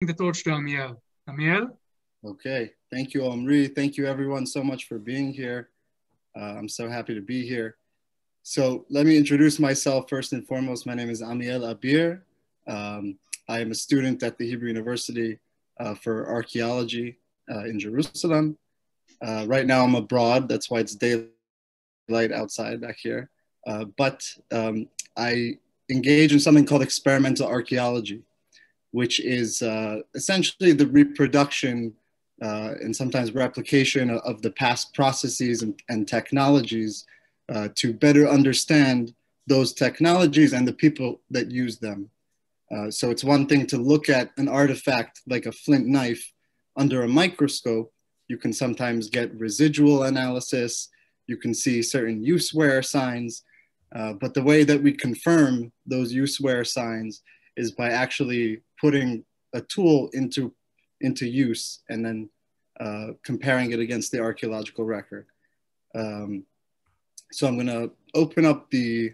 The torch to Amiel. Amiel? Okay, thank you, Omri. Thank you, everyone, so much for being here. I'm so happy to be here. So let me introduce myself first and foremost. My name is Amiel Abir. I am a student at the Hebrew University for Archaeology in Jerusalem. Right now I'm abroad, that's why it's daylight outside back here. But I engage in something called experimental archaeology, which is essentially the reproduction and sometimes replication of the past processes and technologies to better understand those technologies and the people that use them. So it's one thing to look at an artifact like a flint knife under a microscope. You can sometimes get residual analysis. You can see certain use wear signs. But the way that we confirm those use wear signs is by actually putting a tool into use and then comparing it against the archaeological record. So I'm going to open up the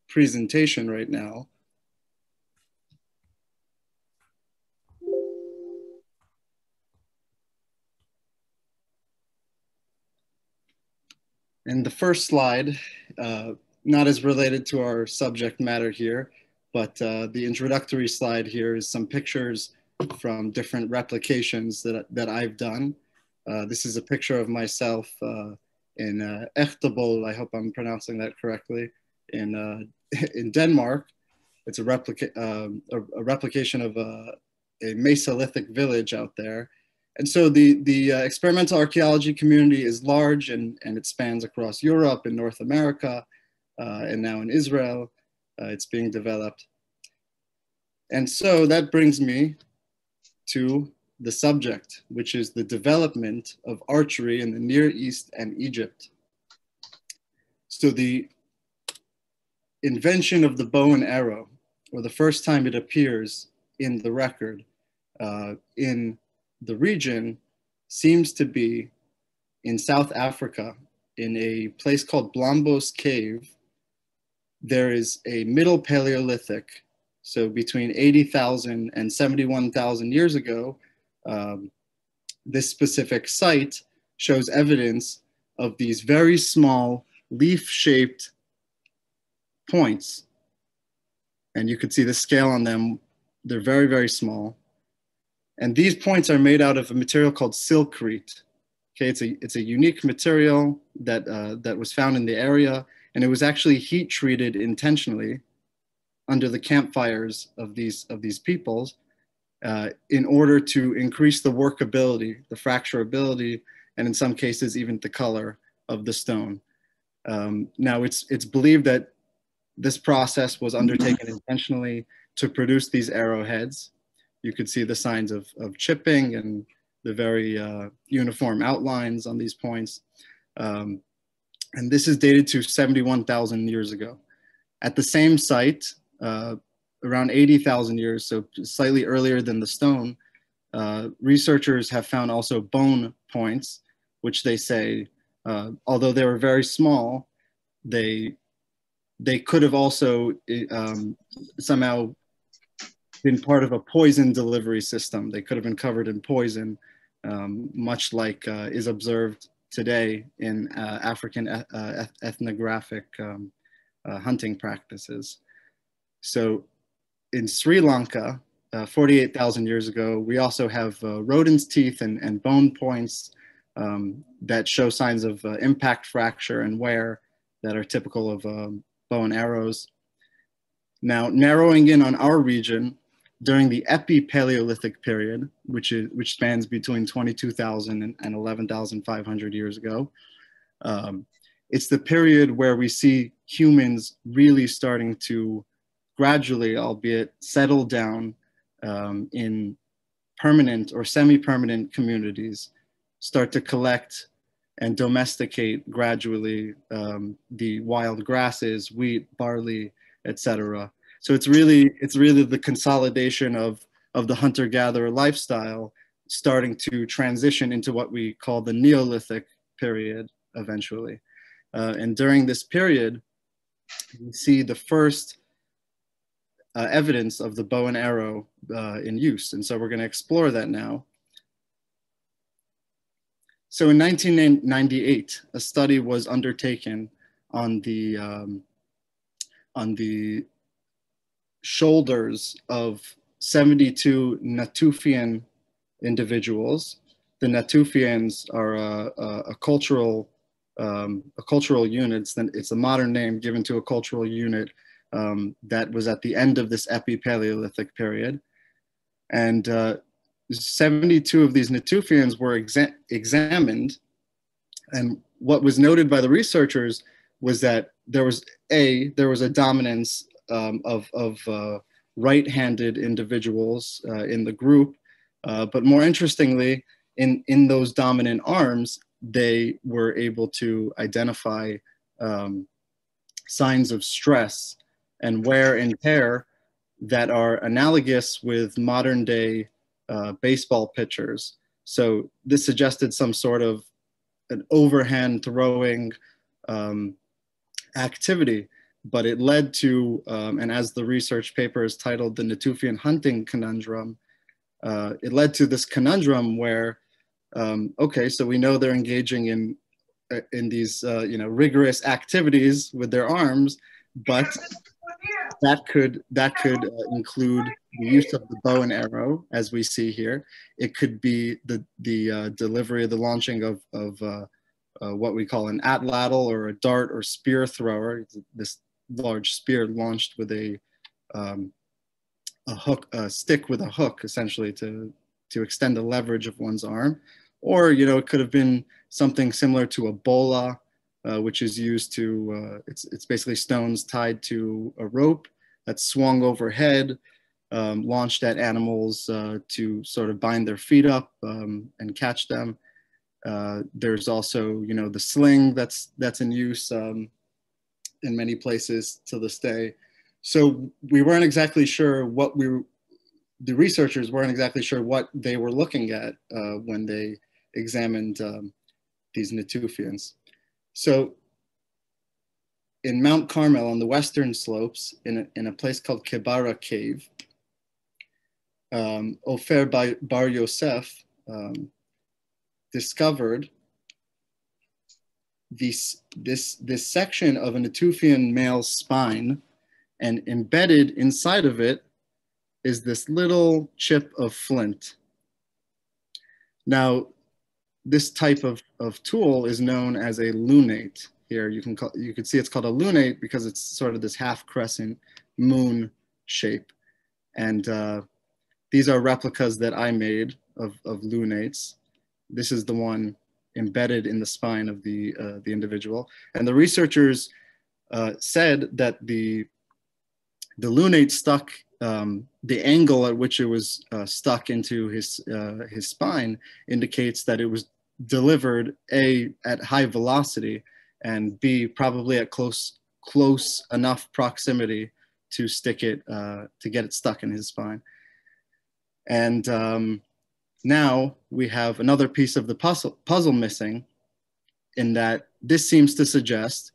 presentation right now. And the first slide, not as related to our subject matter here, but the introductory slide here is some pictures from different replications that I've done. This is a picture of myself in Echtebol, I hope I'm pronouncing that correctly, in Denmark. It's a replication of a Mesolithic village out there. And so the experimental archaeology community is large and it spans across Europe and North America and now in Israel. It's being developed. And so that brings me to the subject, which is the development of archery in the Near East and Egypt. So the invention of the bow and arrow, or the first time it appears in the record in the region, seems to be in South Africa, in a place called Blombos Cave. There is a Middle Paleolithic, so between 80,000 and 71,000 years ago. This specific site shows evidence of these very small leaf-shaped points. And you could see the scale on them. They're very, very small. And these points are made out of a material called silkrete. Okay, it's a unique material that was found in the area, and it was actually heat treated intentionally under the campfires of these peoples in order to increase the workability, the fracturability, and in some cases even the color of the stone. Now it's believed that this process was undertaken intentionally to produce these arrowheads. You could see the signs of chipping and the very uniform outlines on these points. And this is dated to 71,000 years ago. At the same site, around 80,000 years, so slightly earlier than the stone, researchers have found also bone points, which they say, although they were very small, they could have also somehow been part of a poison delivery system. They could have been covered in poison, much like is observed today in African ethnographic hunting practices. So in Sri Lanka, 48,000 years ago, we also have rodent's teeth and bone points that show signs of impact fracture and wear that are typical of bow and arrows. Now, narrowing in on our region, during the Epi-Paleolithic period, which spans between 22,000 and 11,500 years ago, it's the period where we see humans really starting to gradually, albeit settle down in permanent or semi-permanent communities, start to collect and domesticate gradually the wild grasses, wheat, barley, etc. So it's really the consolidation of the hunter-gatherer lifestyle starting to transition into what we call the Neolithic period eventually. And during this period, we see the first evidence of the bow and arrow in use. And so we're going to explore that now. So in 1998, a study was undertaken on the shoulders of 72 Natufian individuals. The Natufians are a cultural unit. It's a modern name given to a cultural unit that was at the end of this Epi-Paleolithic period. And 72 of these Natufians were examined. And what was noted by the researchers was that there was a dominance of right-handed individuals in the group. But more interestingly, in those dominant arms, they were able to identify signs of stress and wear and tear that are analogous with modern day baseball pitchers. So this suggested some sort of an overhand throwing activity, but it led to, and as the research paper is titled, the Natufian hunting conundrum, it led to this conundrum where, okay, so we know they're engaging in these rigorous activities with their arms, but that could include the use of the bow and arrow, as we see here. It could be the delivery, the launching of what we call an atlatl, or a dart or spear thrower. This large spear launched with a hook, a stick with a hook, essentially to extend the leverage of one's arm. Or it could have been something similar to a bola, which is used to, it's basically stones tied to a rope that's swung overhead, launched at animals to sort of bind their feet up and catch them. There's also, the sling that's in use in many places to this day. So we weren't exactly sure the researchers weren't exactly sure what they were looking at when they examined these Natufians. So in Mount Carmel on the western slopes, in a place called Kebara Cave, Ofer Bar Yosef discovered this section of a Natufian male's spine, and embedded inside of it is this little chip of flint. Now, this type of tool is known as a lunate. Here you can see it's called a lunate because it's sort of this half crescent moon shape. And these are replicas that I made of lunates. This is the one embedded in the spine of the individual. And the researchers said that the lunate stuck, the angle at which it was stuck into his spine indicates that it was delivered A, at high velocity, and B, probably at close enough proximity to stick it, to get it stuck in his spine. And now we have another piece of the puzzle missing, in that this seems to suggest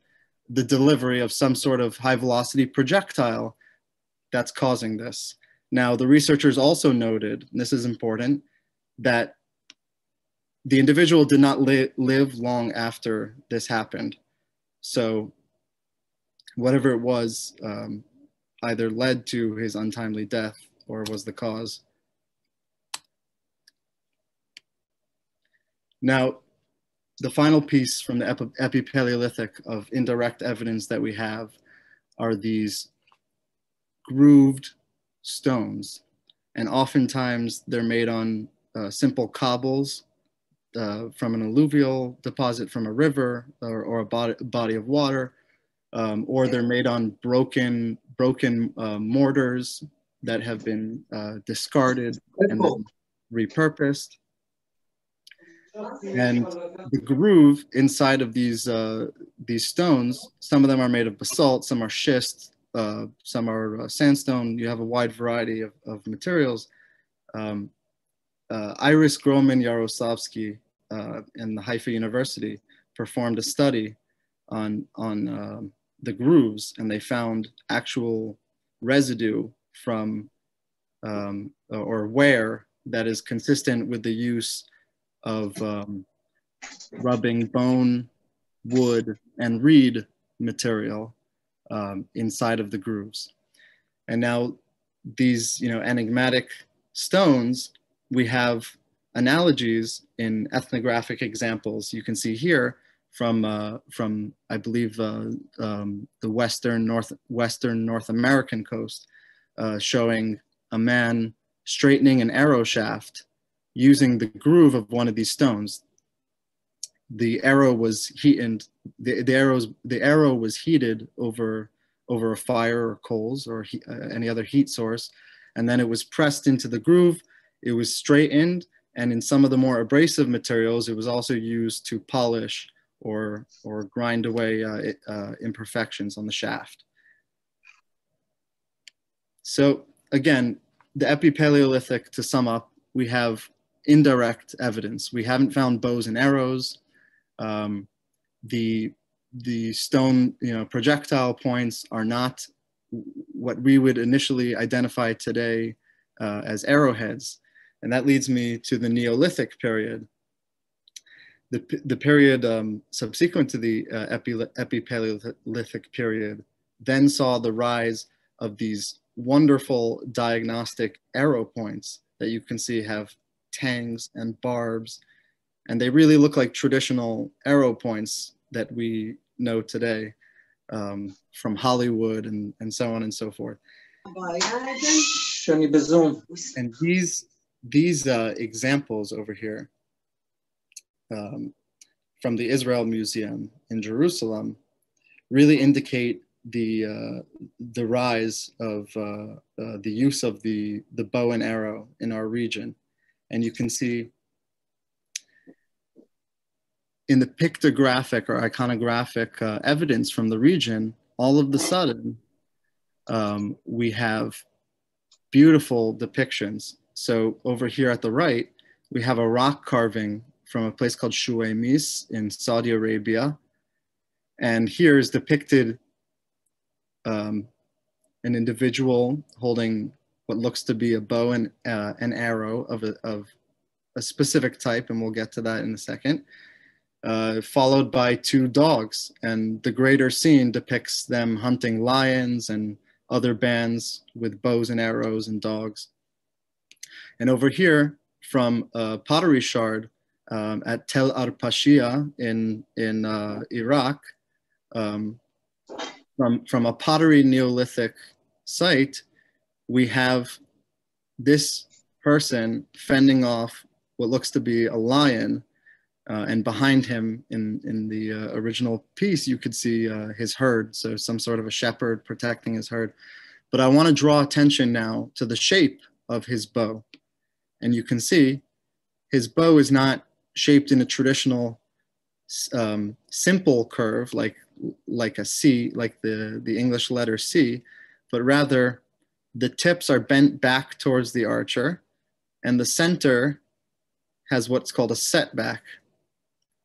the delivery of some sort of high velocity projectile that's causing this. Now, the researchers also noted, and this is important, that the individual did not live long after this happened. So whatever it was either led to his untimely death or was the cause. Now, the final piece from the Epi-Paleolithic of indirect evidence that we have are these grooved stones. And oftentimes they're made on simple cobbles from an alluvial deposit from a river or a body of water, or they're made on broken mortars that have been discarded and then repurposed. And the groove inside of these stones, some of them are made of basalt, some are schist, some are sandstone. You have a wide variety of materials. Iris Groman Yaroslavsky in the Haifa University performed a study on the grooves, and they found actual residue from or wear that is consistent with the use of rubbing bone, wood, and reed material inside of the grooves. And now these, enigmatic stones, we have analogies in ethnographic examples. You can see here from I believe the western North American coast, showing a man straightening an arrow shaft using the groove of one of these stones. The arrow was heated. The arrow was heated over a fire or coals or any other heat source, and then it was pressed into the groove. It was straightened, and in some of the more abrasive materials, it was also used to polish or grind away imperfections on the shaft. So again, the Epi-Paleolithic, to sum up, we have indirect evidence. We haven't found bows and arrows. The stone, projectile points are not what we would initially identify today as arrowheads. And that leads me to the Neolithic period. The period subsequent to the Epi-Paleolithic period then saw the rise of these wonderful diagnostic arrow points that you can see have tangs and barbs, and they really look like traditional arrow points that we know today from Hollywood and so on and so forth. And these examples over here from the Israel Museum in Jerusalem really indicate the rise of the use of the bow and arrow in our region. And you can see in the pictographic or iconographic evidence from the region, all of the sudden, we have beautiful depictions. So over here at the right, we have a rock carving from a place called Shuweimis in Saudi Arabia. And here is depicted an individual holding what looks to be a bow and an arrow of a specific type, and we'll get to that in a second, followed by two dogs. And the greater scene depicts them hunting lions and other bands with bows and arrows and dogs. And over here, from a pottery shard at Tel Arpashia in Iraq, from a pottery Neolithic site, we have this person fending off what looks to be a lion, and behind him in the original piece, you could see his herd, so some sort of a shepherd protecting his herd. But I want to draw attention now to the shape of his bow. And you can see his bow is not shaped in a traditional simple curve like a C, like the English letter C, but rather the tips are bent back towards the archer, and the center has what's called a setback.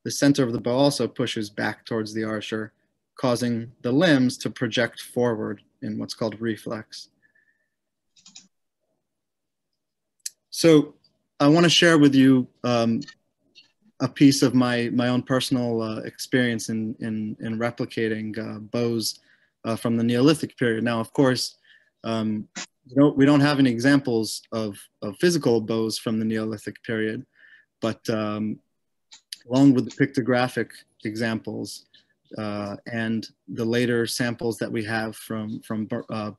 The center of the bow also pushes back towards the archer, causing the limbs to project forward in what's called reflex. So I want to share with you a piece of my own personal experience in replicating bows from the Neolithic period. Now, of course, we don't have any examples of physical bows from the Neolithic period, but along with the pictographic examples and the later samples that we have from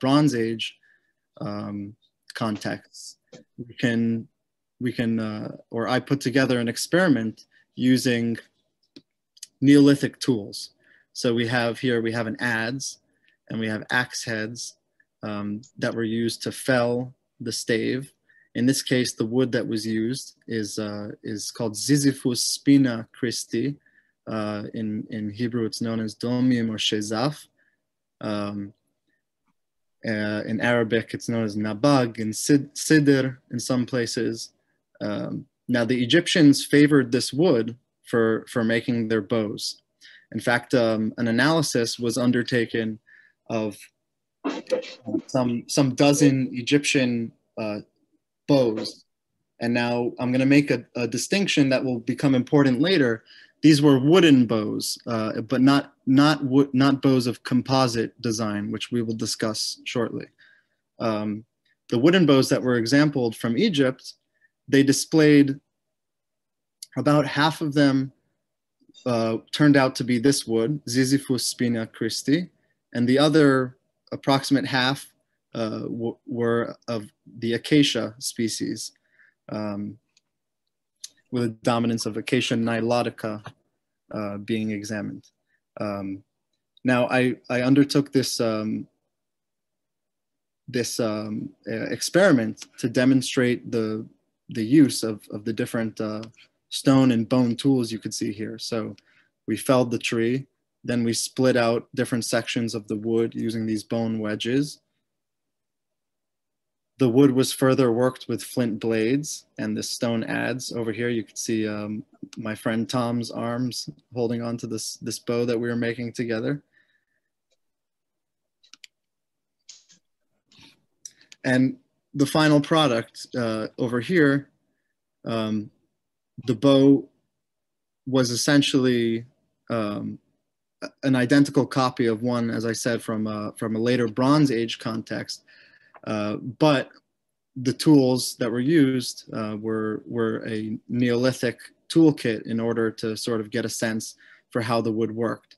Bronze Age contexts, or I put together an experiment using Neolithic tools. So we have an adze, and we have axe heads that were used to fell the stave. In this case, the wood that was used is called Ziziphus spina Christi. In Hebrew, it's known as domim or shezaf. In Arabic, it's known as nabag and sidr in some places. Now, the Egyptians favored this wood for making their bows. In fact, an analysis was undertaken of some dozen Egyptian bows. And now I'm going to make a distinction that will become important later. These were wooden bows, but not bows of composite design, which we will discuss shortly. The wooden bows that were exampled from Egypt, they displayed about half of them turned out to be this wood, Ziziphus spina Christi, and the other approximate half were of the acacia species, with a dominance of Acacia nilotica being examined. Now, I undertook this experiment to demonstrate the use of the different stone and bone tools you could see here. So we felled the tree, then we split out different sections of the wood using these bone wedges. The wood was further worked with flint blades and the stone adze. Over here, you can see my friend Tom's arms holding onto this bow that we were making together. And the final product over here, the bow was essentially an identical copy of one, as I said, from a later Bronze Age context. But the tools that were used were a Neolithic toolkit in order to sort of get a sense for how the wood worked.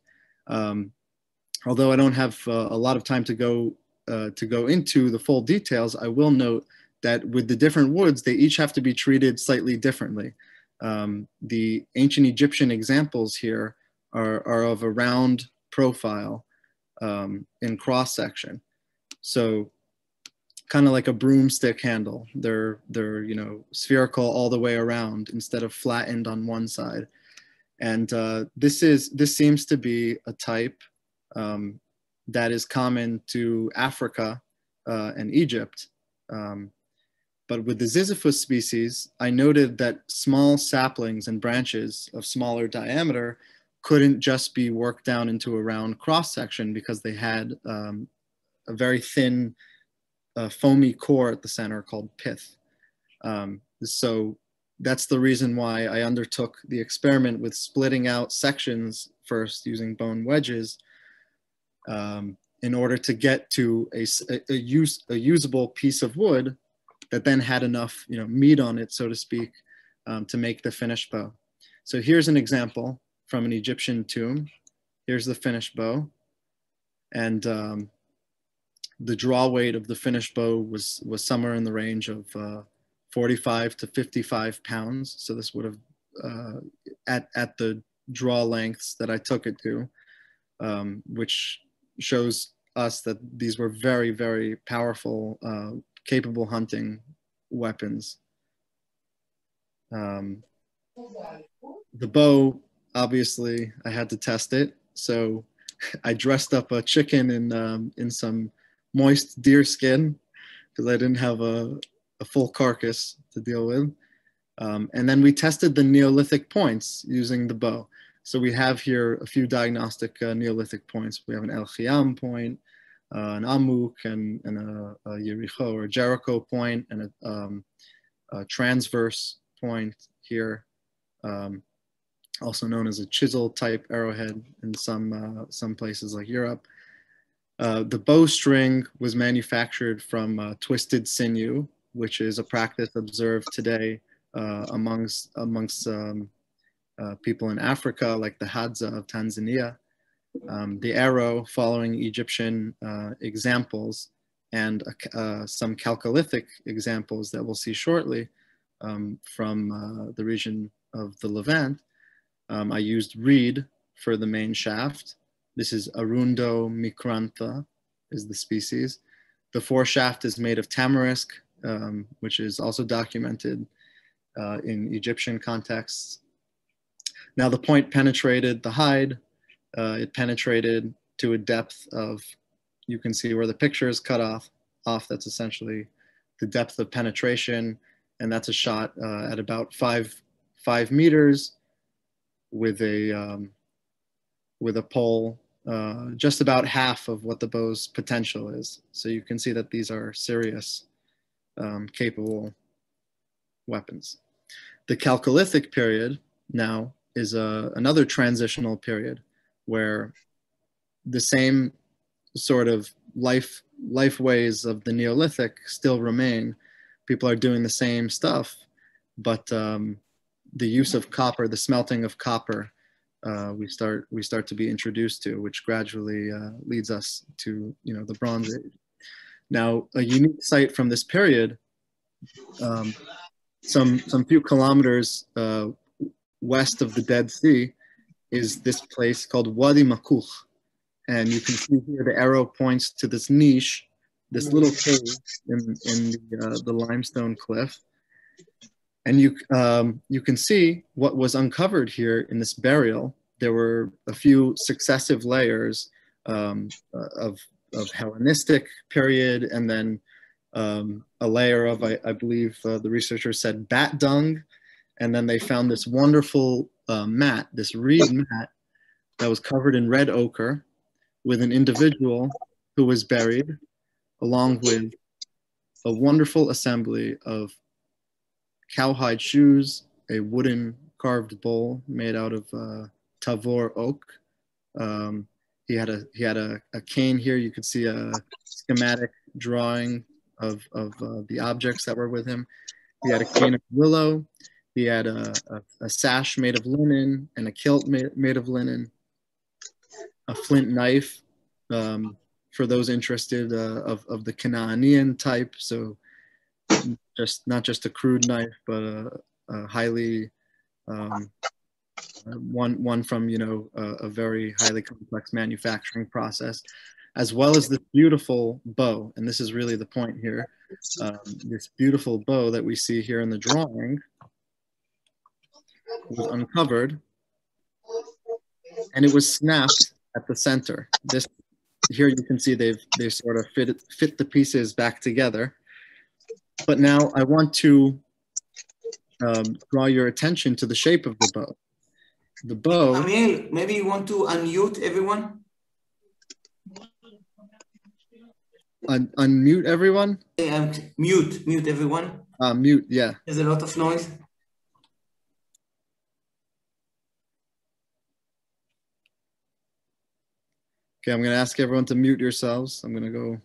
Although I don't have a lot of time to go into the full details, I will note that with the different woods, they each have to be treated slightly differently. The ancient Egyptian examples here are of a round profile in cross section. So kind of like a broomstick handle. They're spherical all the way around instead of flattened on one side. And this seems to be a type that is common to Africa and Egypt. But with the Ziziphus species, I noted that small saplings and branches of smaller diameter couldn't just be worked down into a round cross section because they had a very thin foamy core at the center called pith. So that's the reason why I undertook the experiment with splitting out sections first using bone wedges in order to get to a usable piece of wood that then had enough meat on it, so to speak, to make the finished bow. So here's an example from an Egyptian tomb. Here's the finished bow. And the draw weight of the finished bow was somewhere in the range of 45 to 55 pounds. So this would have, at the draw lengths that I took it to, which shows us that these were very, very powerful, capable hunting weapons. The bow, obviously, I had to test it. So I dressed up a chicken in some moist deer skin because I didn't have a full carcass to deal with. And then we tested the Neolithic points using the bow. So we have here a few diagnostic Neolithic points. We have an El Khiam point, an Amuk, and a Yericho or Jericho point, and a transverse point here, also known as a chisel type arrowhead in some places like Europe. The bowstring was manufactured from twisted sinew, which is a practice observed today amongst people in Africa, like the Hadza of Tanzania. The arrow, following Egyptian examples and some Calcalithic examples that we'll see shortly from the region of the Levant. I used reed for the main shaft. This is Arundo micrantha is the species. The foreshaft is made of tamarisk, which is also documented in Egyptian contexts. Now the point penetrated the hide. It penetrated to a depth of, you can see where the picture is cut off. That's essentially the depth of penetration. And that's a shot at about five meters with a pole just about half of what the bow's potential is. So you can see that these are serious, capable weapons. The Calcalithic period now is another transitional period where the same sort of life ways of the Neolithic still remain. People are doing the same stuff, but the use of copper, the smelting of copper, we start to be introduced to, which gradually leads us to the Bronze Age. Now, a unique site from this period, some few kilometers west of the Dead Sea, is this place called Wadimaku. And you can see here the arrow points to this niche, this little cave in the limestone cliff. And you can see what was uncovered here in this burial. There were a few successive layers of Hellenistic period, and then a layer of, I believe the researchers said, bat dung. And then they found this wonderful mat, this reed mat that was covered in red ochre, with an individual who was buried, along with a wonderful assembly of cowhide shoes, a wooden carved bowl made out of tavor oak. He had a cane here. You could see a schematic drawing of the objects that were with him. He had a cane of willow. He had a sash made of linen and a kilt made of linen. A flint knife, for those interested, of the Canaanean type. So not just a crude knife, but a highly one from a very highly complex manufacturing process, as well as this beautiful bow. And this is really the point here. This beautiful bow that we see here in the drawing was uncovered, and it was snapped at the center. This here you can see they sort of fit the pieces back together. But now I want to draw your attention to the shape of the bow. The bow. Amiel, maybe you want to unmute everyone? Unmute everyone? Mute everyone. Mute, yeah. There's a lot of noise. Okay, I'm going to ask everyone to mute yourselves. I'm going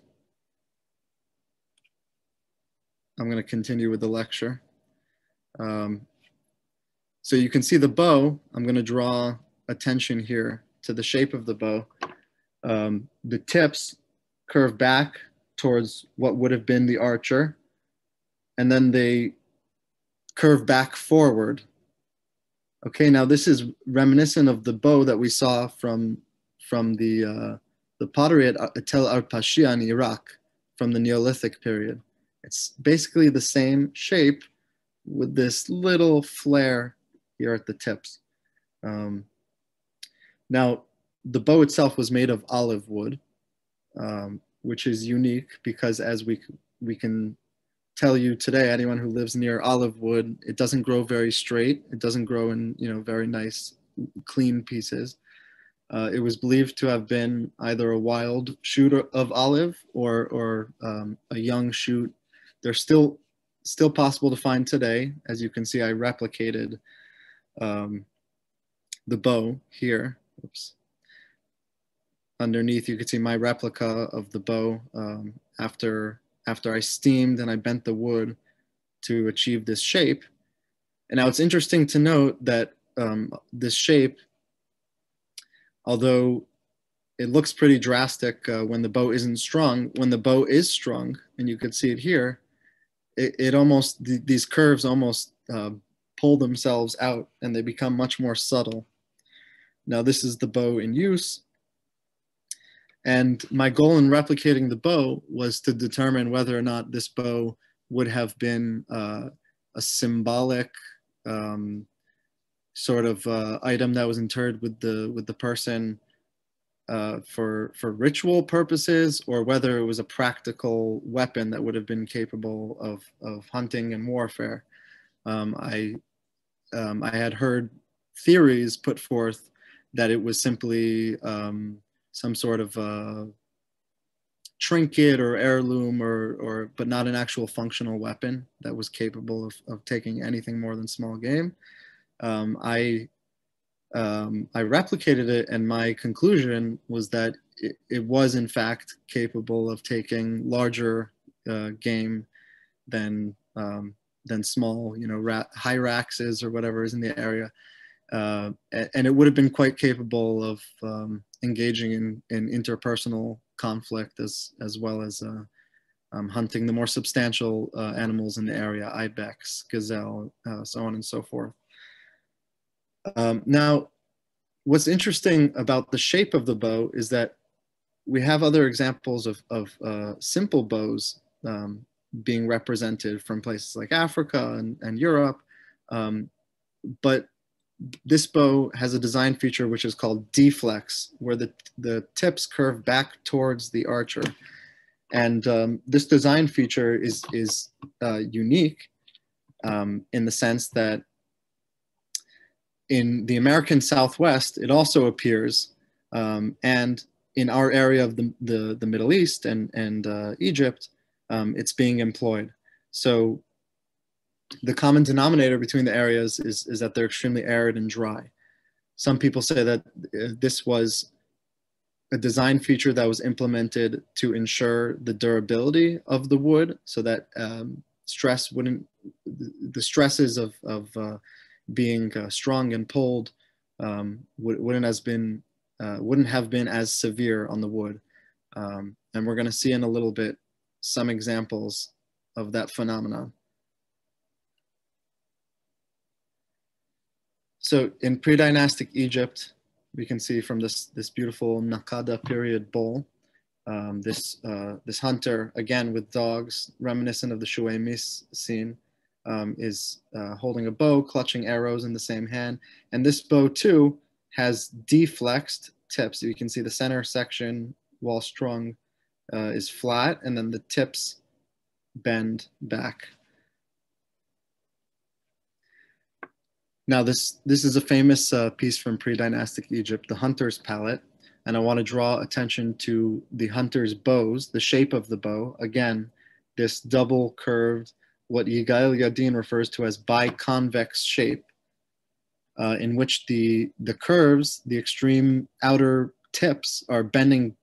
to continue with the lecture. So you can see the bow. I'm going to draw attention here to the shape of the bow. The tips curve back towards what would have been the archer, and then they curve back forward. Okay, now this is reminiscent of the bow that we saw from the pottery at Tel Arpashia in Iraq from the Neolithic period. It's basically the same shape with this little flare here at the tips. Now, the bow itself was made of olive wood, which is unique because, as we can tell you today, anyone who lives near olive wood, it doesn't grow very straight. It doesn't grow in very nice, clean pieces. It was believed to have been either a wild shoot of olive or a young shoot. They're still possible to find today. As you can see, I replicated the bow here. Oops. Underneath, you can see my replica of the bow after I steamed and I bent the wood to achieve this shape. And now it's interesting to note that this shape, although it looks pretty drastic when the bow isn't strung, when the bow is strung, and you can see it here, it almost, these curves almost pull themselves out and they become much more subtle. Now this is the bow in use. And my goal in replicating the bow was to determine whether or not this bow would have been a symbolic sort of item that was interred with the person for ritual purposes, or whether it was a practical weapon that would have been capable of hunting and warfare. I had heard theories put forth that it was simply some sort of trinket or heirloom, but not an actual functional weapon that was capable of taking anything more than small game. I replicated it, and my conclusion was that it was in fact capable of taking larger game than small, hyraxes or whatever is in the area. And it would have been quite capable of engaging in interpersonal conflict as well as hunting the more substantial animals in the area, ibex, gazelle, so on and so forth. Now, what's interesting about the shape of the bow is that we have other examples of simple bows being represented from places like Africa and Europe, but this bow has a design feature which is called deflex, where the tips curve back towards the archer. And this design feature is unique in the sense that in the American Southwest, it also appears, and in our area of the Middle East and Egypt, it's being employed. So the common denominator between the areas is that they're extremely arid and dry. Some people say that this was a design feature that was implemented to ensure the durability of the wood, so that the stresses of being strong and pulled wouldn't have been as severe on the wood. And we're going to see in a little bit some examples of that phenomenon. So in pre-dynastic Egypt, we can see from this beautiful Nakada period bowl, this hunter, again with dogs, reminiscent of the Shuemis scene, is holding a bow, clutching arrows in the same hand. And this bow too has deflexed tips. You can see the center section, while strung, is flat, and then the tips bend back. Now this is a famous piece from pre-dynastic Egypt, the hunter's palette, and I want to draw attention to the hunter's bows, the shape of the bow. Again, this double curved, what Yigael Yadin refers to as biconvex shape, in which the curves, the extreme outer tips, are bending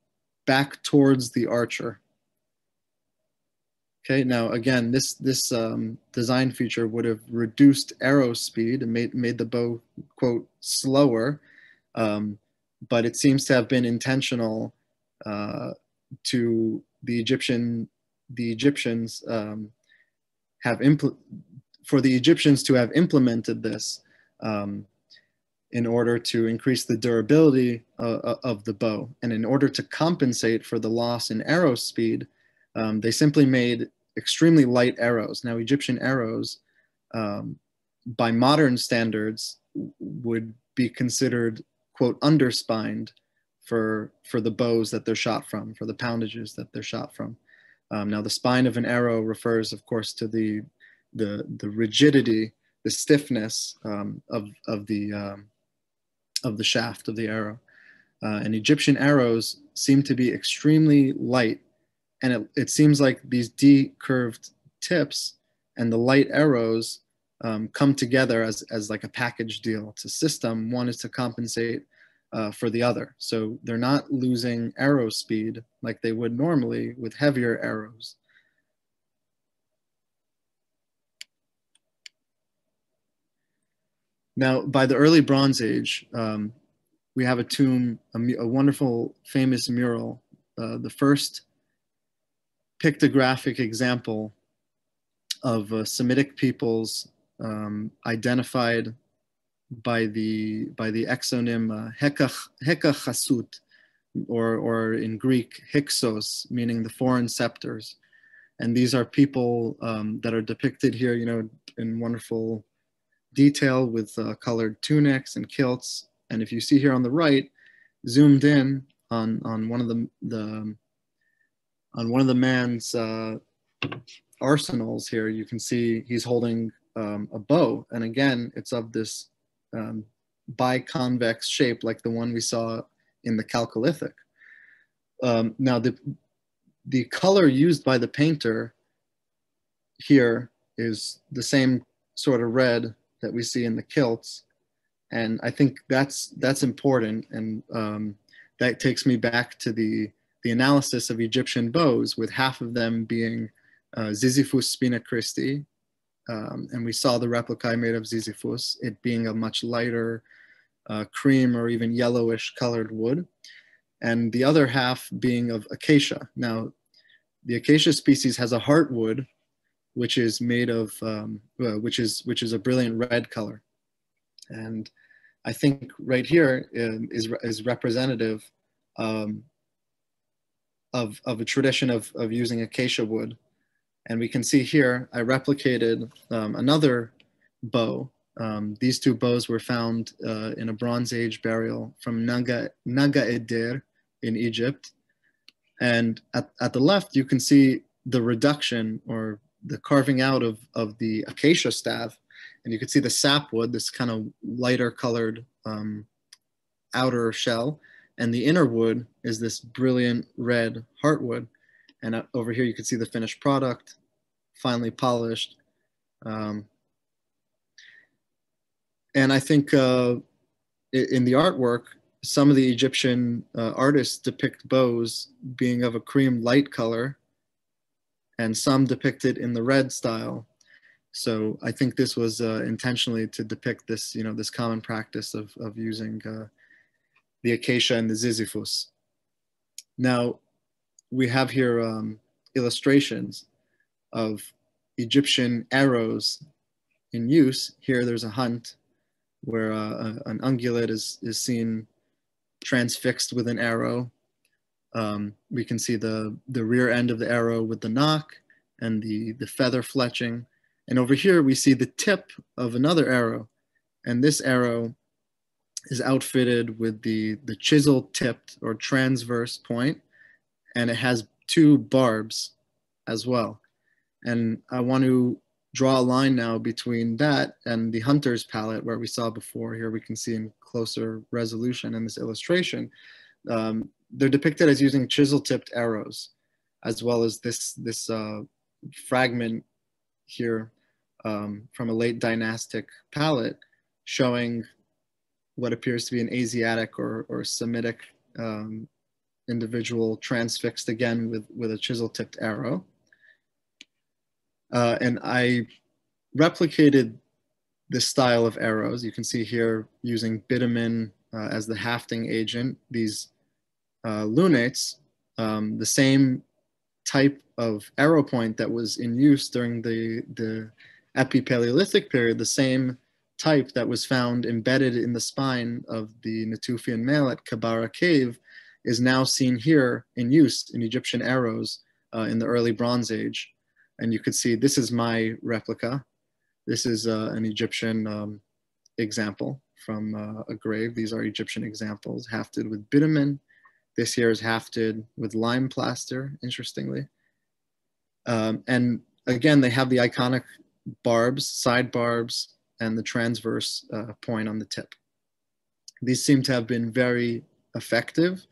back towards the archer. Okay, now again, this design feature would have reduced arrow speed and made the bow, quote, slower, but it seems to have been intentional to the Egyptians for the Egyptians to have implemented this in order to increase the durability of the bow, and in order to compensate for the loss in arrow speed. They simply made extremely light arrows. Now, Egyptian arrows, by modern standards, would be considered, quote, underspined for the bows that they're shot from, for the poundages that they're shot from. Now, the spine of an arrow refers, of course, to the rigidity, the stiffness of the shaft of the arrow. And Egyptian arrows seem to be extremely light. And it seems like these decurved tips and the light arrows come together as like a package deal. It's a system. One is to compensate for the other. So they're not losing arrow speed like they would normally with heavier arrows. Now, by the early Bronze Age, we have a tomb, a wonderful, famous mural, the first pictographic example of Semitic peoples identified by the exonym Hekachasut, or in Greek Hyksos, meaning the foreign scepters. And these are people that are depicted here, in wonderful detail with colored tunics and kilts. And if you see here on the right, zoomed in on one of the man's arsenals here, you can see he's holding a bow. And again, it's of this biconvex shape like the one we saw in the Calcalithic. Now the color used by the painter here is the same sort of red that we see in the kilts. And I think that's important. And that takes me back to the analysis of Egyptian bows, with half of them being Sisyphus spina Christi. And we saw the replica made of Sisyphus, it being a much lighter cream or even yellowish colored wood. And the other half being of acacia. Now, the acacia species has a heartwood, which is made of, which is a brilliant red color. And I think right here is representative of a tradition of using acacia wood. And we can see here, I replicated another bow. These two bows were found in a Bronze Age burial from Naga Edir in Egypt. And at the left, you can see the reduction or the carving out of the acacia staff. And you can see the sapwood, this kind of lighter colored outer shell. And the inner wood is this brilliant red heartwood. And over here, you can see the finished product, finely polished. And I think in the artwork, some of the Egyptian artists depict bows being of a cream light color, and some depicted in the red style. So I think this was intentionally to depict this, this common practice of using the acacia and the Sisyphus. Now, we have here illustrations of Egyptian arrows in use. Here there's a hunt where an ungulate is seen transfixed with an arrow. We can see the rear end of the arrow with the knock and the feather fletching. And over here we see the tip of another arrow. And this arrow is outfitted with the chisel tipped or transverse point, and it has two barbs as well. And I want to draw a line now between that and the hunter's palette where we saw before. Here we can see in closer resolution in this illustration. They're depicted as using chisel-tipped arrows, as well as this fragment here from a late dynastic palette showing what appears to be an Asiatic or Semitic individual transfixed again with a chisel-tipped arrow. And I replicated this style of arrows. You can see here using bitumen as the hafting agent, these lunates, the same type of arrow point that was in use during the Epi-Paleolithic period, the same type that was found embedded in the spine of the Natufian male at Kabara Cave is now seen here in use in Egyptian arrows in the early Bronze Age. And you could see this is my replica. This is an Egyptian example from a grave. These are Egyptian examples hafted with bitumen. This here is hafted with lime plaster, interestingly. And again, they have the iconic barbs, side barbs, and the transverse point on the tip. These seem to have been very effective,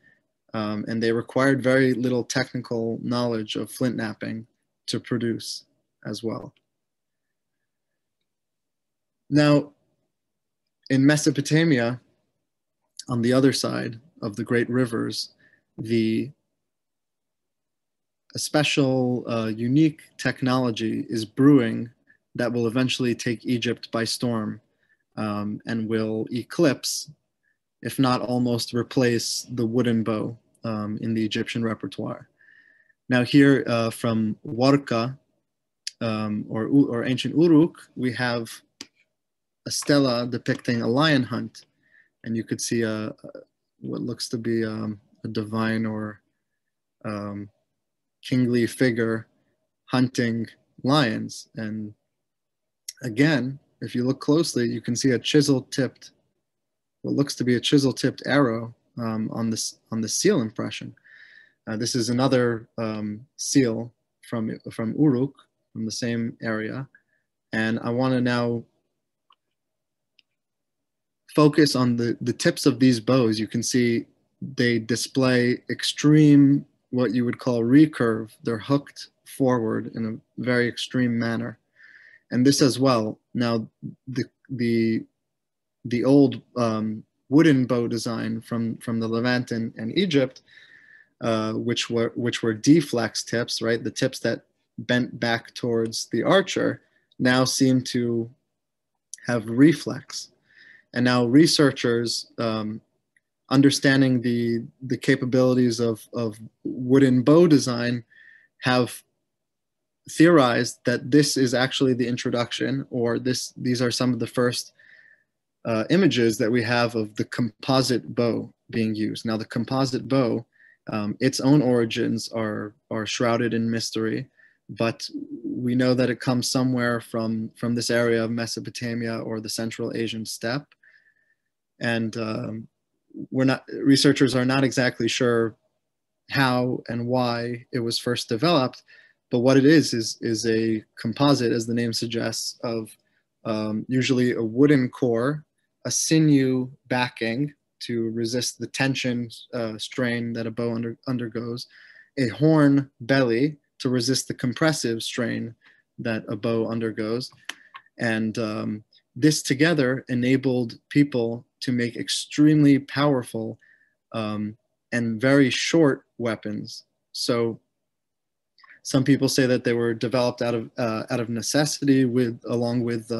and they required very little technical knowledge of flint knapping to produce as well. Now, in Mesopotamia, on the other side of the great rivers, a special unique technology is brewing that will eventually take Egypt by storm and will eclipse, if not almost replace, the wooden bow in the Egyptian repertoire. Now here from Warka or ancient Uruk, we have a stela depicting a lion hunt, and you could see what looks to be a divine or kingly figure hunting lions. And again, if you look closely, you can see a chisel-tipped, what looks to be a chisel-tipped arrow on the seal impression. This is another seal from Uruk, from the same area. And I want to now focus on the tips of these bows. You can see they display extreme, what you would call recurve. They're hooked forward in a very extreme manner. And this as well. Now, the old wooden bow design from the Levant and Egypt, which were deflex tips, right? The tips that bent back towards the archer, now seem to have reflex. And now researchers, understanding the capabilities of wooden bow design, have theorized that this is actually the introduction, or these are some of the first images that we have of the composite bow being used. Now, the composite bow, its own origins are shrouded in mystery, but we know that it comes somewhere from this area of Mesopotamia or the Central Asian steppe. And researchers are not exactly sure how and why it was first developed, but what it is a composite, as the name suggests, of usually a wooden core, a sinew backing to resist the tension strain that a bow undergoes, a horn belly to resist the compressive strain that a bow undergoes. And this together enabled people to make extremely powerful and very short weapons. So some people say that they were developed out of necessity, along with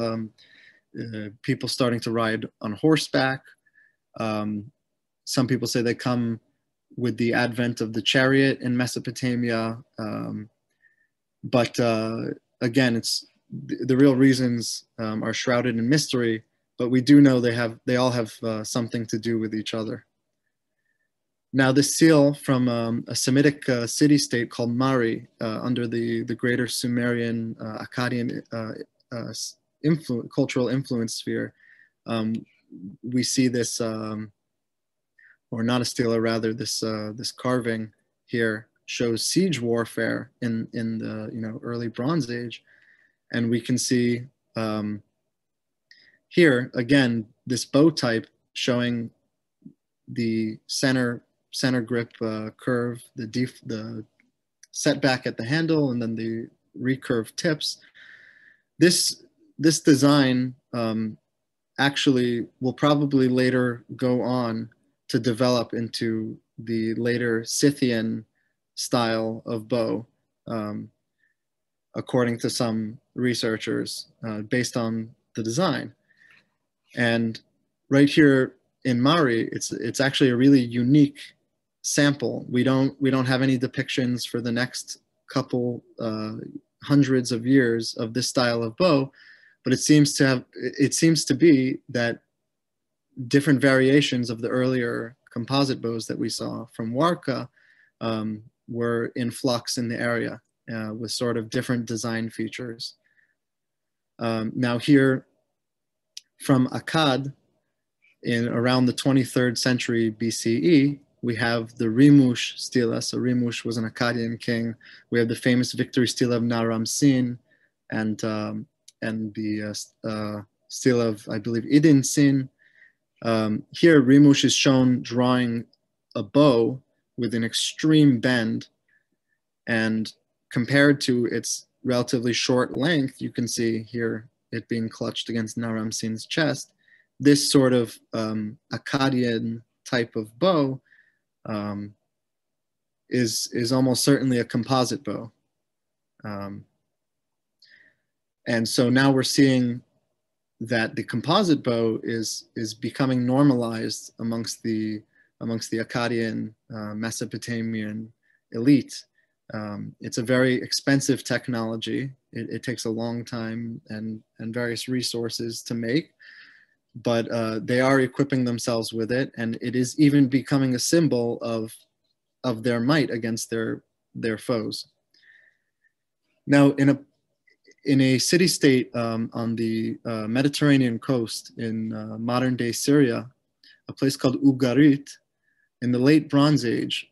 people starting to ride on horseback. Some people say they come with the advent of the chariot in Mesopotamia. But again, the real reasons are shrouded in mystery, but we do know they all have something to do with each other. Now, this seal from a Semitic city-state called Mari, under the Greater Sumerian Akkadian cultural influence sphere, we see this, or not a stela, rather this carving here shows siege warfare in the early Bronze Age, and we can see here again this bow type showing the center grip curve, the setback at the handle, and then the recurved tips. This design actually will probably later go on to develop into the later Scythian style of bow, according to some researchers, based on the design. And right here in Mari, it's actually a really unique sample. We don't have any depictions for the next couple hundreds of years of this style of bow, but it seems to be that different variations of the earlier composite bows that we saw from Warka were in flux in the area with sort of different design features. Now here from Akkad, in around the 23rd century BCE, we have the Rimush stela. So Rimush was an Akkadian king. We have the famous victory stela of Naram Sin, and the stela of, I believe, Idin Sin. Here, Rimush is shown drawing a bow with an extreme bend, and compared to its relatively short length, you can see here it being clutched against Naram Sin's chest. This sort of Akkadian type of bow is almost certainly a composite bow. And so now we're seeing that the composite bow is becoming normalized amongst the Akkadian Mesopotamian elite. It's a very expensive technology. It takes a long time and various resources to make, but they are equipping themselves with it, and it is even becoming a symbol of their might against their foes. Now, in a city-state on the Mediterranean coast in modern-day Syria, a place called Ugarit, in the late Bronze Age,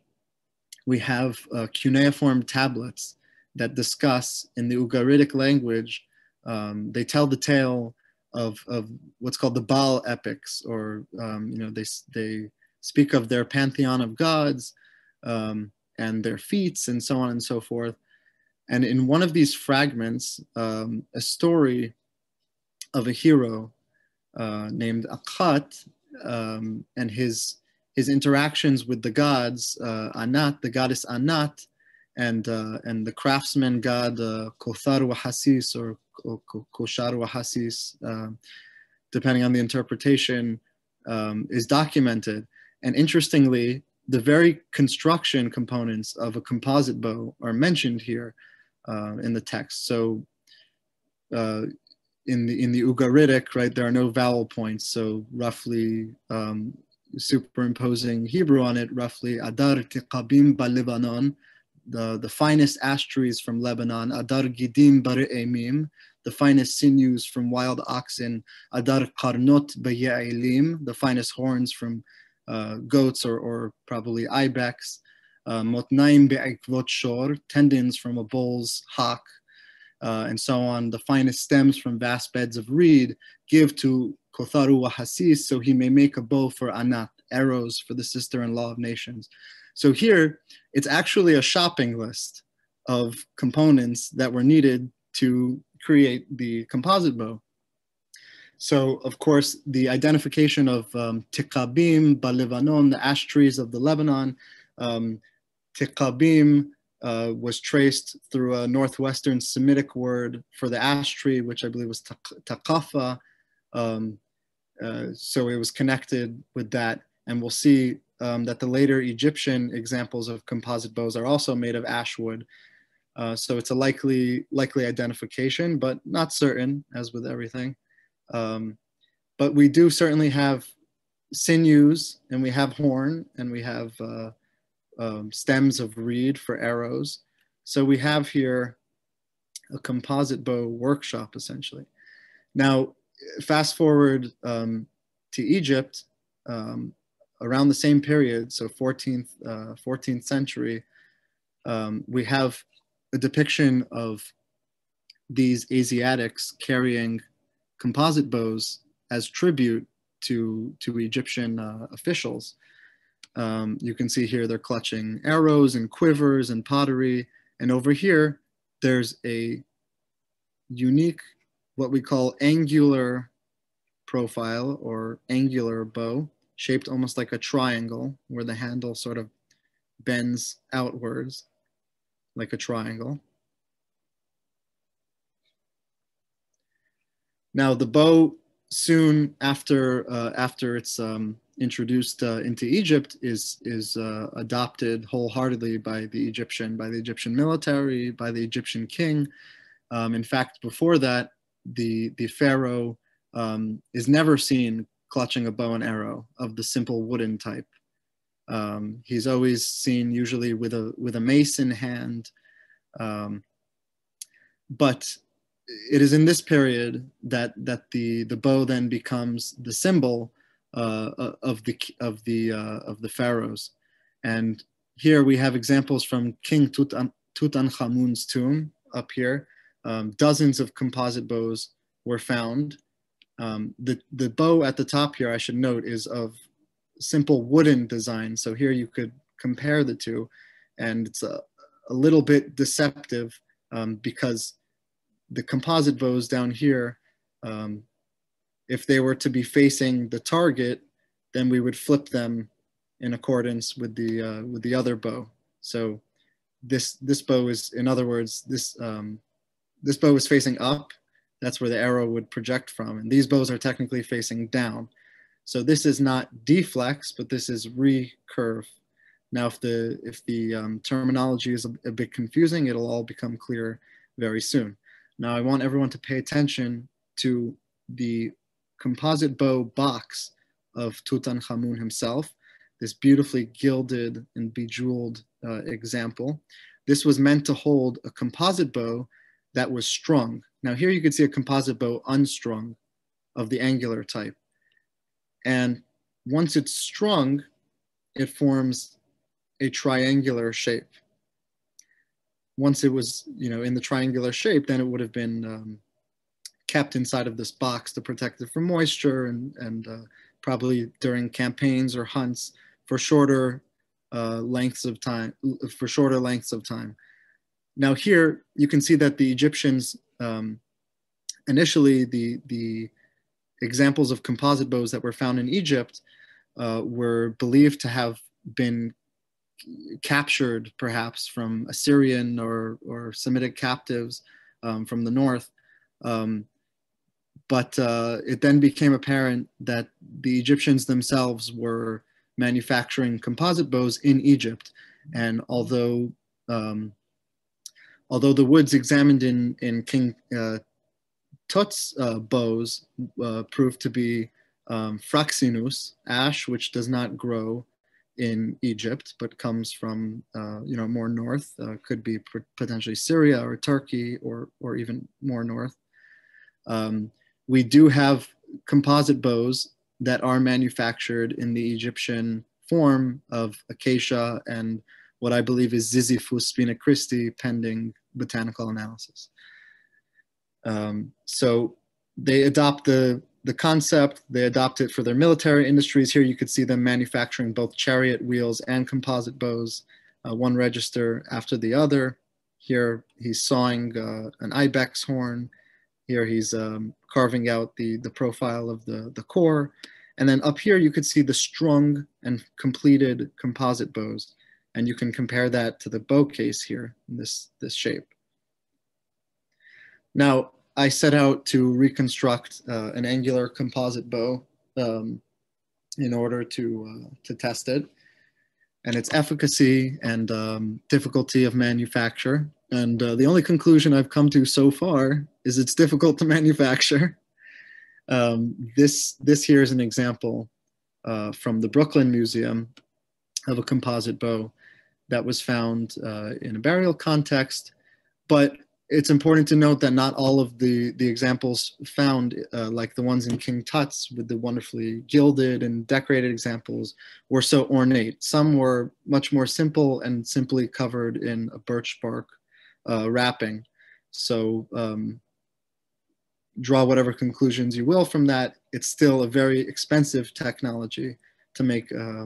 we have cuneiform tablets that discuss, in the Ugaritic language, they tell the tale of what's called the Baal epics, or they speak of their pantheon of gods and their feats and so on and so forth. And in one of these fragments, a story of a hero named Akhat and his interactions with the gods, Anat, the goddess Anat, and the craftsman god Kothar wa Hasis or Koshar wa Hasis, depending on the interpretation, is documented. And interestingly, the very construction components of a composite bow are mentioned here in the text. So in the Ugaritic, right, there are no vowel points. So roughly superimposing Hebrew on it, roughly Adar tiqabim ba Lebanon, the finest ash trees from Lebanon, Adar gidim bar emim, the finest sinews from wild oxen, Adar qarnot baya'ilim, the finest horns from goats or probably ibex, Motnaim be'ikvot shor, tendons from a bull's hock, and so on. The finest stems from vast beds of reed give to Kotharu wa Hasis, so he may make a bow for Anat, arrows for the sister-in-law of nations. So here, it's actually a shopping list of components that were needed to create the composite bow. So, of course, the identification of Tiqabim, Ba-Lebanon, the ash trees of the Lebanon. Tiqabim was traced through a northwestern Semitic word for the ash tree, which I believe was Taqafa. So it was connected with that. And we'll see that the later Egyptian examples of composite bows are also made of ash wood. So it's a likely identification, but not certain, as with everything. But we do certainly have sinews, and we have horn, and we have stems of reed for arrows. So we have here a composite bow workshop, essentially. Now, fast forward to Egypt, around the same period, so 14th century, we have a depiction of these Asiatics carrying composite bows as tribute to Egyptian officials. You can see here they're clutching arrows and quivers and pottery. And over here, there's a unique, what we call angular profile or angular bow, shaped almost like a triangle, where the handle sort of bends outwards like a triangle. Now the bow, soon after it's introduced into Egypt, is adopted wholeheartedly by the Egyptian military, by the Egyptian king. In fact, before that, the pharaoh is never seen clutching a bow and arrow of the simple wooden type. He's always seen usually with a mace in hand. But it is in this period that the bow then becomes the symbol of the pharaohs. And here we have examples from King Tutankhamun's tomb up here. Dozens of composite bows were found. The bow at the top here, I should note, is of simple wooden design. So here you could compare the two, and it's a little bit deceptive because the composite bows down here, if they were to be facing the target, then we would flip them in accordance with the other bow. So this bow is, in other words, this bow is facing up. That's where the arrow would project from. And these bows are technically facing down. So this is not deflex, but this is recurve. Now, if the terminology is a bit confusing, it'll all become clear very soon. Now, I want everyone to pay attention to the composite bow box of Tutankhamun himself, this beautifully gilded and bejeweled example. This was meant to hold a composite bow that was strung. Now here you can see a composite bow unstrung of the angular type. And once it's strung, it forms a triangular shape. Once it was, in the triangular shape, then it would have been kept inside of this box to protect it from moisture and probably during campaigns or hunts for shorter lengths of time. Now here you can see that the Egyptians, initially the examples of composite bows that were found in Egypt were believed to have been captured perhaps from Assyrian or Semitic captives from the north. But it then became apparent that the Egyptians themselves were manufacturing composite bows in Egypt. And although the woods examined in King Tut's bows proved to be fraxinus, ash, which does not grow in Egypt, but comes from more north, could be potentially Syria or Turkey or even more north. We do have composite bows that are manufactured in the Egyptian form of acacia and what I believe is Ziziphus spinacristi, pending botanical analysis. So they adopt the concept, they adopt it for their military industries. Here you could see them manufacturing both chariot wheels and composite bows, one register after the other. Here he's sawing an ibex horn. Here he's carving out the profile of the core. And then up here you could see the strung and completed composite bows. And you can compare that to the bow case here in this shape. Now, I set out to reconstruct an angular composite bow in order to test it and its efficacy and difficulty of manufacture. And the only conclusion I've come to so far is it's difficult to manufacture. This here is an example from the Brooklyn Museum of a composite bow that was found in a burial context, but it's important to note that not all of the examples found, like the ones in King Tut's with the wonderfully gilded and decorated examples, were so ornate. Some were much more simple and simply covered in a birch bark wrapping. So draw whatever conclusions you will from that. It's still a very expensive technology to make a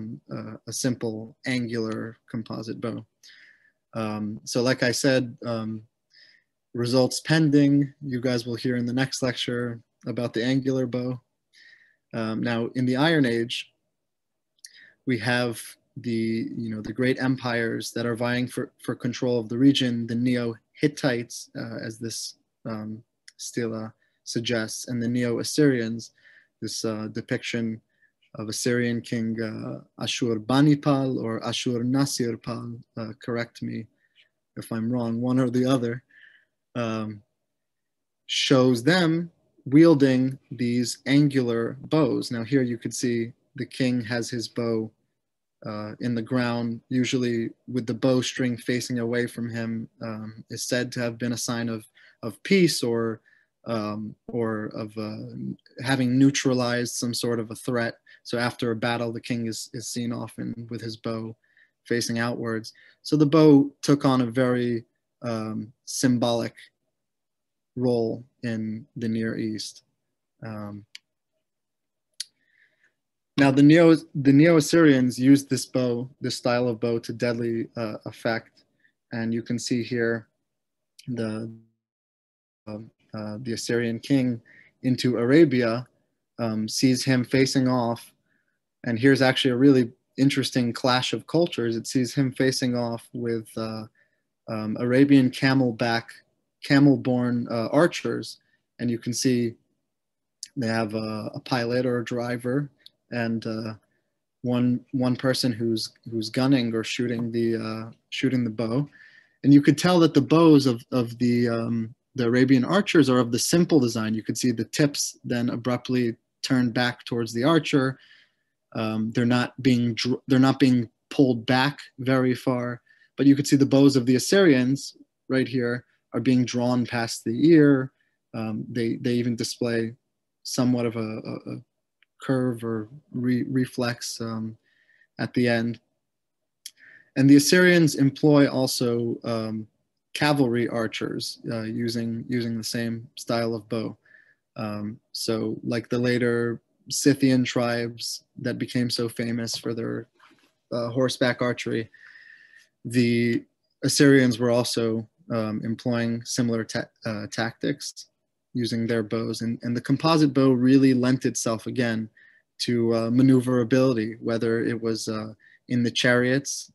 simple angular composite bow. So like I said, results pending. You guys will hear in the next lecture about the angular bow. Now, in the Iron Age, we have the great empires that are vying for control of the region, the Neo-Hittites, as this stela suggests, and the Neo-Assyrians, this depiction of Assyrian king Ashur Banipal or Ashur Nasirpal, correct me if I'm wrong, one or the other. Shows them wielding these angular bows. Now here you could see the king has his bow in the ground, usually with the bowstring facing away from him, is said to have been a sign of peace or of having neutralized some sort of a threat. So after a battle, the king is seen often with his bow facing outwards. So the bow took on a very symbolic role in the Near East. Now the Neo-Assyrians used this style of bow to deadly effect, and you can see here the Assyrian king into Arabia sees him facing off, and here's actually a really interesting clash of cultures. It sees him facing off with Arabian camel-born archers, and you can see they have a pilot or a driver and one person who's gunning or shooting the bow, and you could tell that the bows of the Arabian archers are of the simple design. You could see the tips then abruptly turned back towards the archer. They're not being pulled back very far, but you could see the bows of the Assyrians right here are being drawn past the ear. They even display somewhat of a curve or reflex at the end. And the Assyrians employ also cavalry archers using the same style of bow. So like the later Scythian tribes that became so famous for their horseback archery, the Assyrians were also employing similar tactics using their bows. And the composite bow really lent itself again to maneuverability, whether it was in the chariots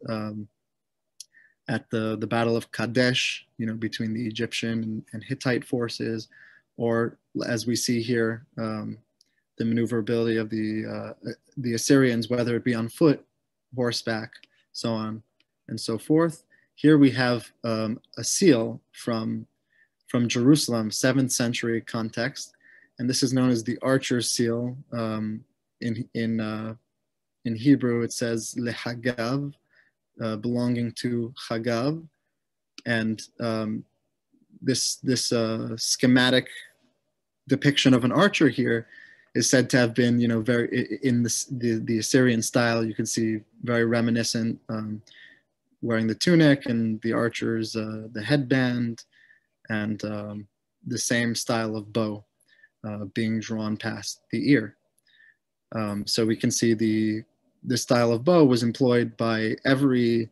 at the Battle of Kadesh, between the Egyptian and Hittite forces, or as we see here, the maneuverability of the Assyrians, whether it be on foot, horseback, so on and so forth. Here we have a seal from Jerusalem, 7th century context, and this is known as the archer seal. In Hebrew, it says lehagav, belonging to Chagav, and this schematic depiction of an archer here is said to have been, very in the Assyrian style. You can see very reminiscent, wearing the tunic and the archers the headband, and the same style of bow being drawn past the ear. So we can see the style of bow was employed by every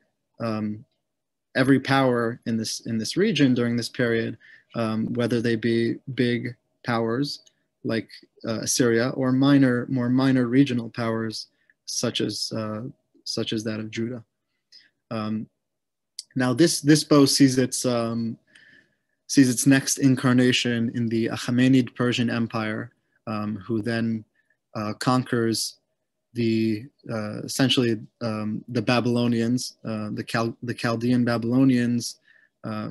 power in this region during this period, whether they be big powers like Assyria, or more minor regional powers such as that of Judah. Now this bow sees its next incarnation in the Achaemenid Persian Empire, who then conquers essentially the Babylonians, the Chaldean Babylonians,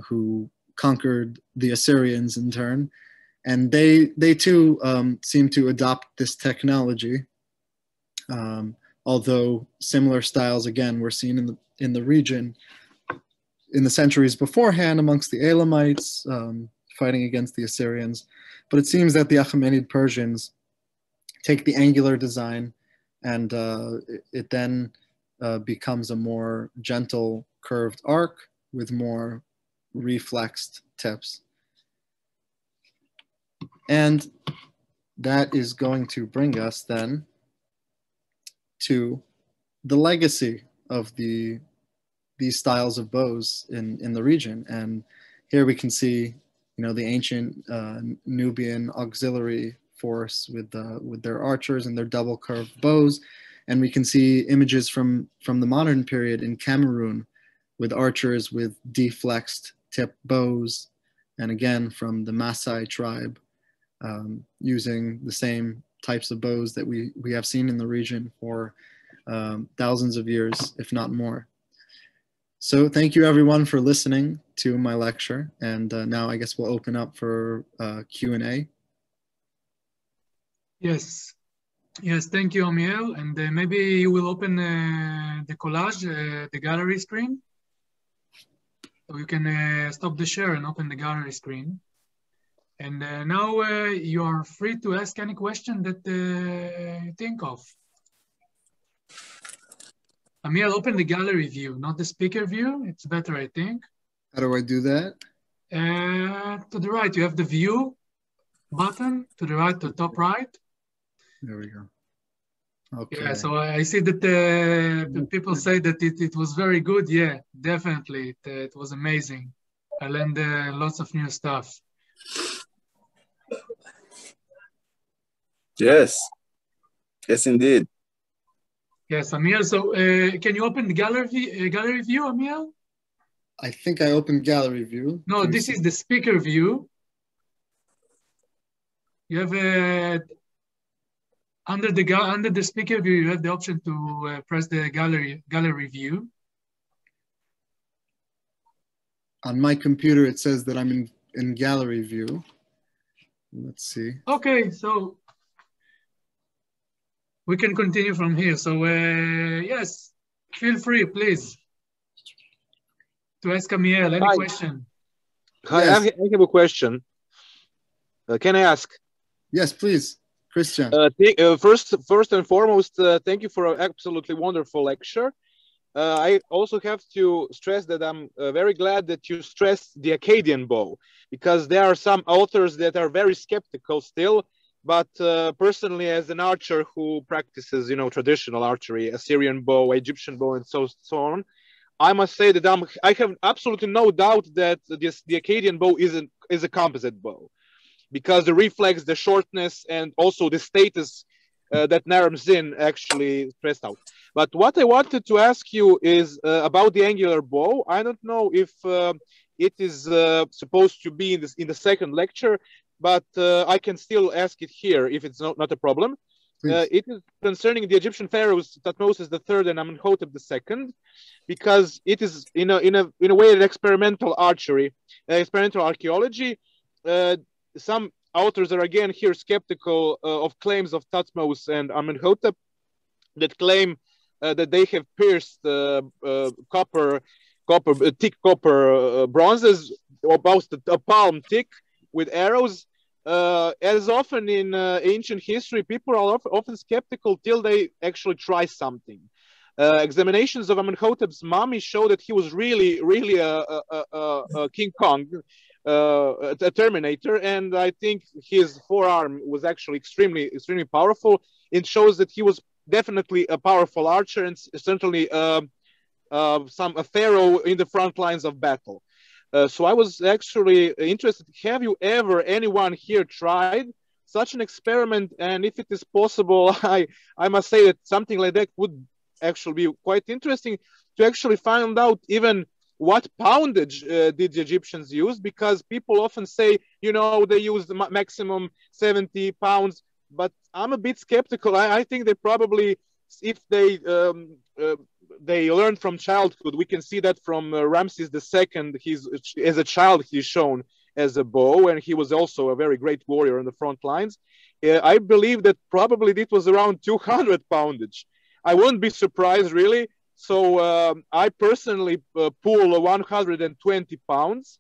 who conquered the Assyrians in turn, and they too seem to adopt this technology. Although similar styles again were seen in the region in the centuries beforehand amongst the Elamites fighting against the Assyrians, but it seems that the Achaemenid Persians take the angular design, and it then becomes a more gentle curved arc with more reflexed tips. And that is going to bring us then to the legacy of these styles of bows in the region. And here we can see, the ancient Nubian auxiliary force with their archers and their double curved bows. And we can see images from the modern period in Cameroon with archers with deflexed tip bows. And again, from the Maasai tribe, using the same types of bows that we have seen in the region for thousands of years, if not more. So thank you everyone for listening to my lecture. And now I guess we'll open up for Q&A. Yes, thank you, Amiel. And maybe you will open the collage, the gallery screen. So you can stop the share and open the gallery screen. And now you are free to ask any question that you think of. Amiel, open the gallery view, not the speaker view. It's better, I think. How do I do that? To the right, you have the view button. To the right, to top right. There we go. Okay. Yeah, so I see that people say that it was very good. Yeah, definitely. It was amazing. I learned lots of new stuff. Yes. Yes, indeed. Yes, Amiel. So can you open the gallery view, Amiel? I think I opened gallery view. No, this is the speaker view. You have under the speaker view, you have the option to press the gallery view. On my computer, it says that I'm in gallery view. Let's see. Okay, so we can continue from here. So yes, feel free, please, to ask Amiel any question. Hi, Yes. I have a question. Can I ask? Yes, please, Christian. First and foremost, thank you for an absolutely wonderful lecture. I also have to stress that I'm very glad that you stressed the Akkadian bow, because there are some authors that are very skeptical still But personally, as an archer who practices, traditional archery, Assyrian bow, Egyptian bow, and so on, I must say that I have absolutely no doubt that the Akkadian bow is a composite bow, because the reflex, the shortness, and also the status that Naram-Zin actually stressed out. But what I wanted to ask you is about the angular bow. I don't know if it is supposed to be in the second lecture, but I can still ask it here if it's not a problem. It is concerning the Egyptian pharaohs Thutmose III and Amenhotep II, because it is in a way an experimental archery, experimental archaeology. Some authors are again here skeptical of claims of Thutmose and Amenhotep that claim that they have pierced thick copper bronzes about a palm thick with arrows. As often in ancient history, people are often skeptical till they actually try something. Examinations of Amenhotep's mummy show that he was really a King Kong, a Terminator, and I think his forearm was actually extremely powerful. It shows that he was definitely a powerful archer and certainly a pharaoh in the front lines of battle. So I was actually interested, have you ever, anyone here, tried such an experiment? And if it is possible, I must say that something like that would actually be quite interesting to actually find out even what poundage did the Egyptians use, because people often say, they used the maximum 70 pounds, but I'm a bit skeptical. I think they probably, if they learned from childhood. We can see that from Ramses II. As a child, he's shown as a bow, and he was also a very great warrior on the front lines. I believe that probably it was around 200 poundage. I wouldn't be surprised, really. So I personally pull 120 pounds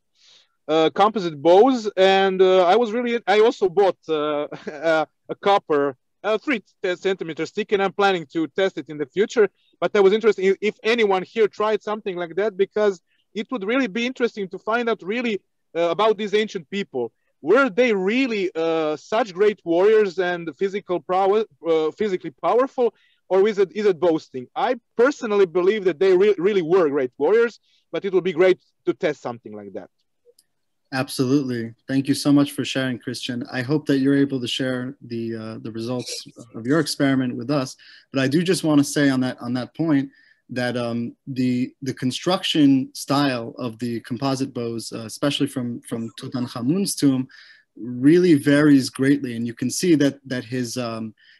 composite bows, and I also bought a copper 3 centimeter stick, and I'm planning to test it in the future. But I was interested if anyone here tried something like that, because it would really be interesting to find out really about these ancient people. Were they really such great warriors and physically powerful, or is it boasting? I personally believe that they really were great warriors, but it would be great to test something like that. Absolutely. Thank you so much for sharing, Christian. I hope that you're able to share the results of your experiment with us. But I do just want to say on that point that the construction style of the composite bows, especially from Tutankhamun's tomb, really varies greatly. And you can see that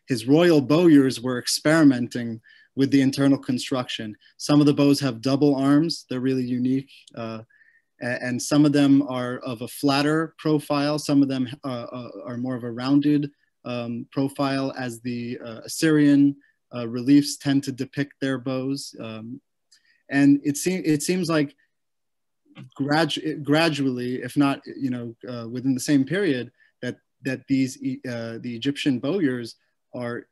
his royal bowyers were experimenting with the internal construction. Some of the bows have double arms. They're really unique. And some of them are of a flatter profile. Some of them are more of a rounded profile, as the Assyrian reliefs tend to depict their bows. And it seems like gradually, if not within the same period, that the Egyptian bowyers are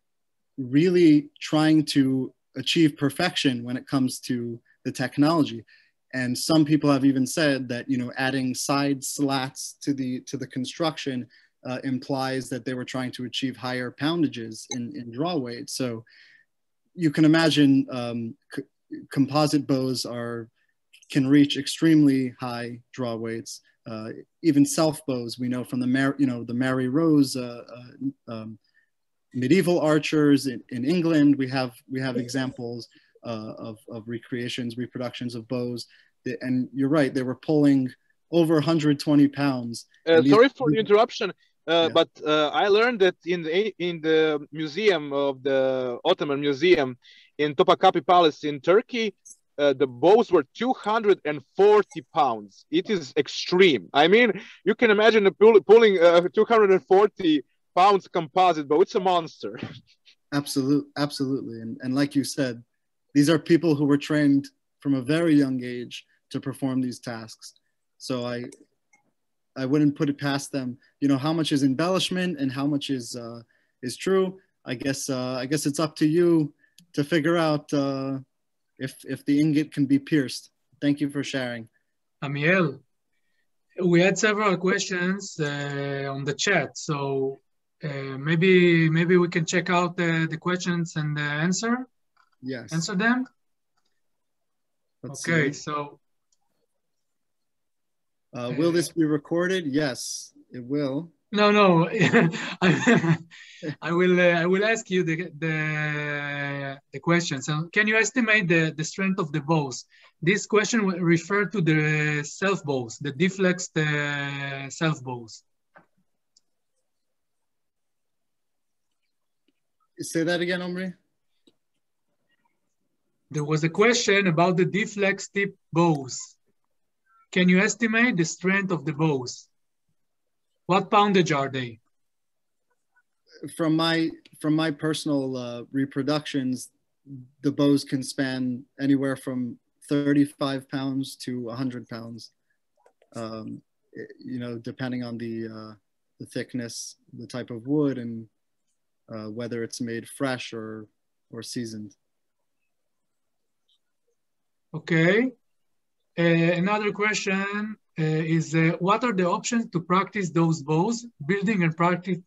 really trying to achieve perfection when it comes to the technology. And some people have even said that adding side slats to the construction implies that they were trying to achieve higher poundages in draw weight. So you can imagine composite bows can reach extremely high draw weights. Even self bows, we know from the Mary Rose medieval archers in England. We have examples of reproductions of bows, and you're right, they were pulling over 120 pounds. Sorry for the interruption, but I learned that in the museum of the Ottoman Museum in Topkapi Palace in Turkey, the bows were 240 pounds. It is extreme. I mean, you can imagine pulling 240 pounds composite bow. It's a monster. Absolutely. And like you said, these are people who were trained from a very young age to perform these tasks. So I wouldn't put it past them. How much is embellishment and how much is true. I guess it's up to you to figure out if the ingot can be pierced. Thank you for sharing. Amiel, we had several questions on the chat. So maybe we can check out the questions and answer Yes. them. Let's Okay, see. so will this be recorded? Yes, it will. no, I will ask you the question. So, can you estimate the strength of the bows? This question will refer to the self bows, the Deflex self bows. Say that again, Omri. There was a question about the Deflex tip bows. Can you estimate the strength of the bows? What poundage are they? From my personal reproductions, the bows can span anywhere from 35 pounds to 100 pounds. You know, depending on the thickness, the type of wood, and whether it's made fresh or seasoned. Okay. Another question is what are the options to practice those bows, building and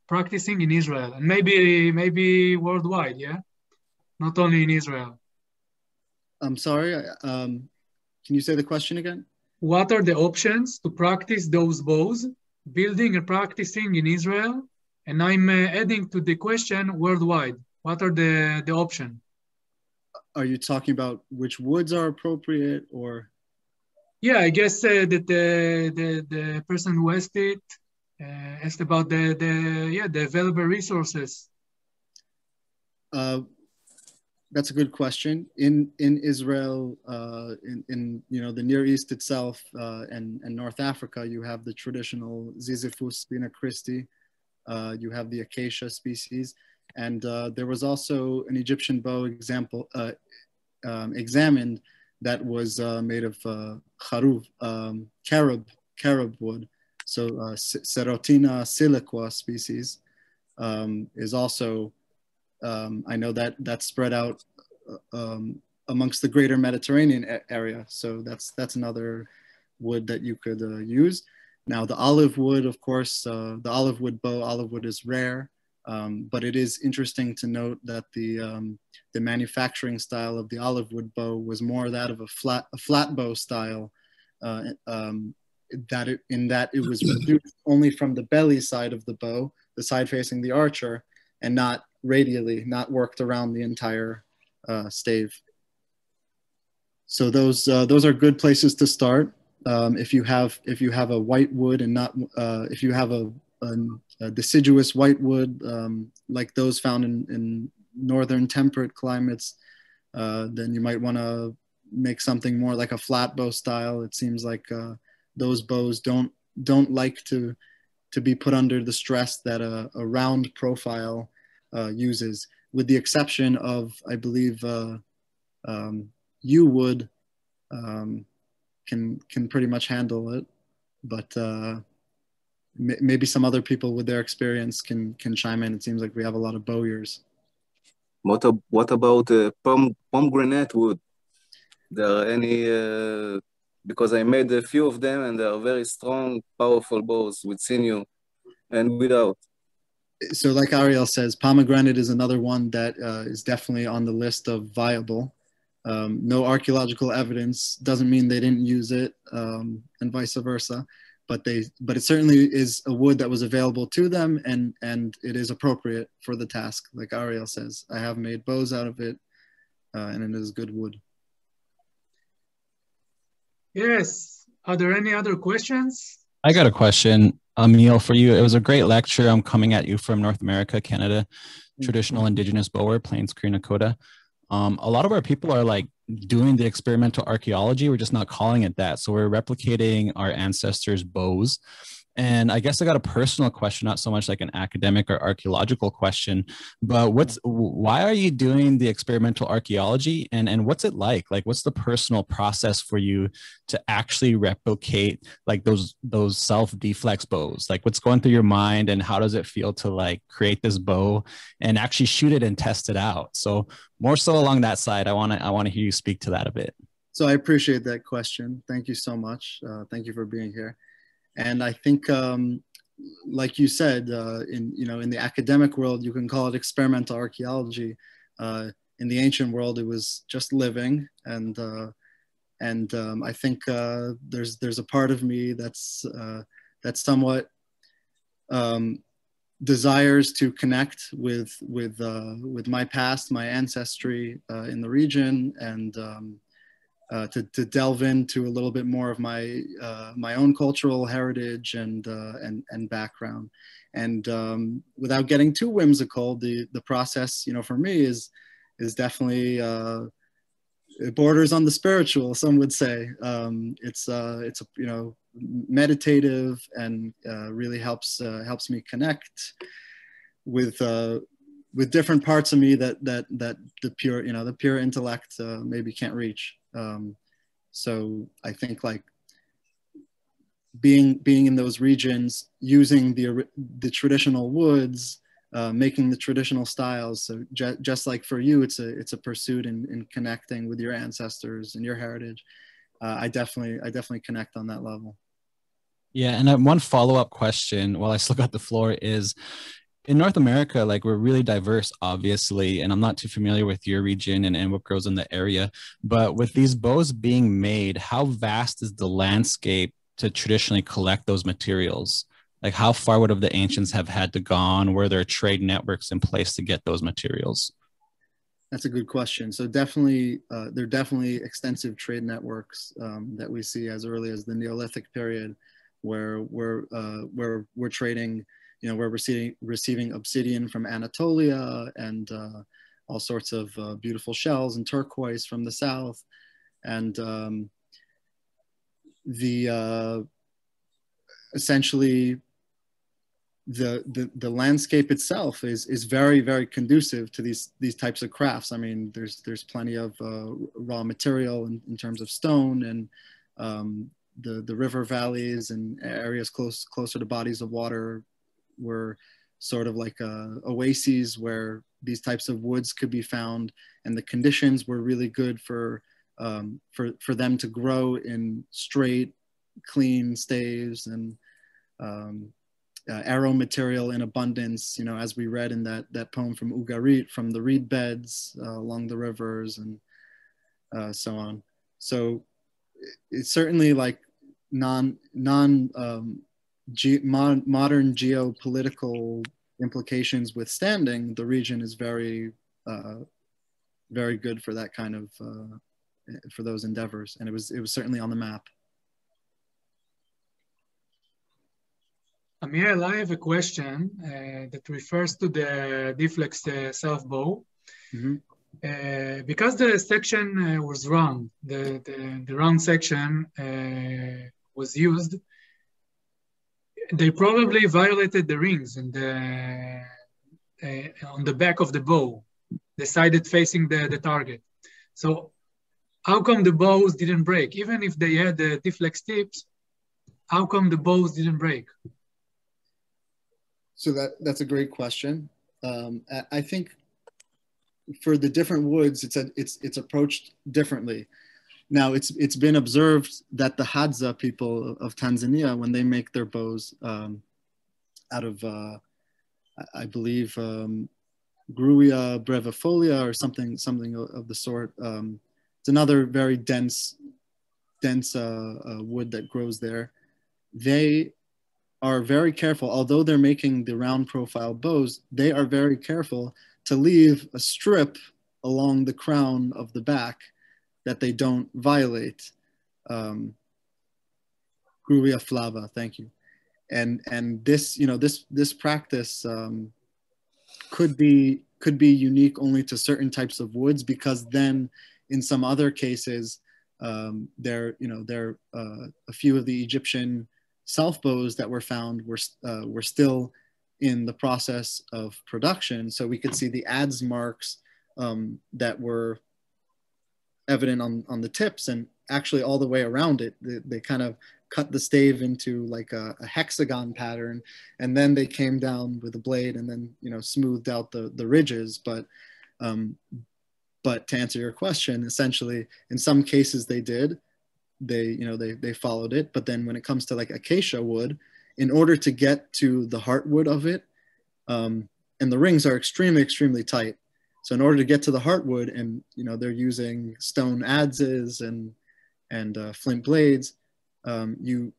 practicing in Israel, and maybe worldwide, yeah, not only in Israel. I'm sorry. Can you say the question again? What are the options to practice those bows, building and practicing in Israel? And I'm adding to the question worldwide. What are the options? Are you talking about which woods are appropriate, or? Yeah, I guess that the person who asked it asked about the available resources. That's a good question. In Israel, in you know, the Near East itself, and North Africa, you have the traditional Ziziphus spina Christi. You have the acacia species, and there was also an Egyptian bow examined that was made of carob wood. So Serotina siliqua species is also, I know that's spread out amongst the greater Mediterranean area. So that's another wood that you could use. Now the olive wood, of course, the olive wood bow, olive wood is rare, but it is interesting to note that the manufacturing style of the olive wood bow was more that of a flat bow style, in that it was reduced only from the belly side of the bow, the side facing the archer, and not radially, not worked around the entire stave. So those are good places to start. If you have a white wood and not if you have a deciduous white wood like those found in northern temperate climates, then you might want to make something more like a flat bow style. It seems like those bows don't like to be put under the stress that a round profile uses, with the exception of, I believe, yew wood can pretty much handle it, but maybe some other people with their experience can chime in. It seems like we have a lot of bowyers. What about pomegranate wood? There are any? Because I made a few of them, and they are very strong, powerful bows with sinew and without. So like Ariel says, pomegranate is another one that is definitely on the list of viable. No archaeological evidence doesn't mean they didn't use it, and vice versa, but it certainly is a wood that was available to them, and it is appropriate for the task. Like Ariel says, I have made bows out of it, and it is good wood. Yes. Are there any other questions? I got a question, Amiel, for you. It was a great lecture. I'm coming at you from North America, Canada, traditional indigenous bower, Plains Cree Nakota. A lot of our people are like doing the experimental archaeology. We're just not calling it that. So we're replicating our ancestors' bows. And I guess I got a personal question, not so much like an academic or archaeological question, but why are you doing the experimental archaeology, and what's it like? Like, what's the personal process for you to actually replicate like those self-deflex bows? Like, what's going through your mind, and how does it feel to like create this bow and actually shoot it and test it out? So more so along that side, I want to hear you speak to that a bit. So I appreciate that question. Thank you so much. Thank you for being here. And I think like you said, in the academic world, you can call it experimental archaeology. In the ancient world, it was just living, and I think there's a part of me that's somewhat desires to connect with my past, my ancestry in the region, and to delve into a little bit more of my own cultural heritage and background. And without getting too whimsical, the process, for me is definitely it borders on the spiritual. Some would say it's meditative, and really helps me connect with different parts of me that the pure intellect maybe can't reach. So I think like being in those regions, using the traditional woods, making the traditional styles. So just like for you, it's a pursuit in connecting with your ancestors and your heritage. I definitely connect on that level. Yeah, and one follow-up question while I still got the floor is, in North America, like, we're really diverse, obviously, and I'm not too familiar with your region and what grows in the area, but with these bows being made, how vast is the landscape to traditionally collect those materials? Like, how far would the ancients have had to gone? Were there trade networks in place to get those materials? That's a good question. So definitely, there are definitely extensive trade networks that we see as early as the Neolithic period, where we're trading. We're receiving obsidian from Anatolia, and all sorts of beautiful shells and turquoise from the south, and essentially the landscape itself is very, very conducive to these types of crafts. I mean, there's plenty of raw material in terms of stone, and the river valleys and areas closer to bodies of water were sort of like oases where these types of woods could be found, and the conditions were really good for them to grow in straight, clean staves, and arrow material in abundance. As we read in that poem from Ugarit, from the reed beds along the rivers, and so on. So it's certainly like modern geopolitical implications withstanding, the region is very, very good for that kind of, for those endeavors. And it was certainly on the map. Amiel, I have a question that refers to the Deflex Self Bow. Mm-hmm. Because the section was round, the round section was used, they probably violated the rings and on the back of the bow, the side facing the target. So how come the bows didn't break? Even if they had the Deflex tips, how come the bows didn't break? So that's a great question. I think for the different woods, it's approached differently. Now, it's been observed that the Hadza people of Tanzania, when they make their bows out of, I believe, Grewia brevifolia or something of the sort. It's another very dense wood that grows there. They are very careful, although they're making the round profile bows, they are very careful to leave a strip along the crown of the back that they don't violate. Grewia flava, thank you. And this, this practice could be unique only to certain types of woods, because then in some other cases, a few of the Egyptian self bows that were found were still in the process of production. So we could see the adze marks that were evident on the tips, and actually all the way around it. They kind of cut the stave into like a hexagon pattern, and then they came down with a blade and then, smoothed out the ridges. But to answer your question, essentially, in some cases they did. They followed it, but then when it comes to like acacia wood, in order to get to the heartwood of it, and the rings are extremely, extremely tight. So in order to get to the heartwood, and they're using stone adzes and flint blades, you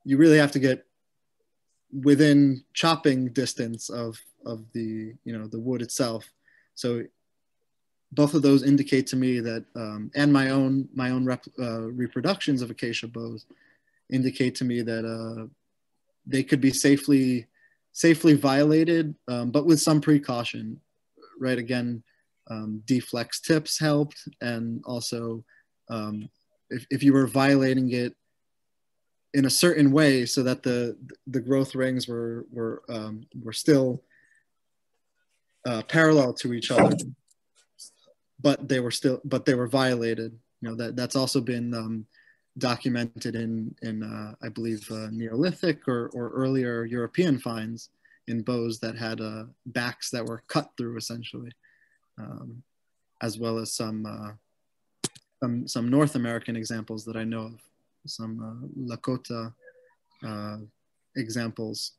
really have to get within chopping distance of the the wood itself. So both of those indicate to me that, and my own reproductions of acacia bows indicate to me that they could be safely violated, but with some precaution, right? Again, Deflex tips helped, and also if you were violating it in a certain way so that the growth rings were still parallel to each other, but they were violated. That's also been documented in I believe Neolithic or earlier European finds in bows that had backs that were cut through essentially, as well as some North American examples that I know of, some Lakota examples.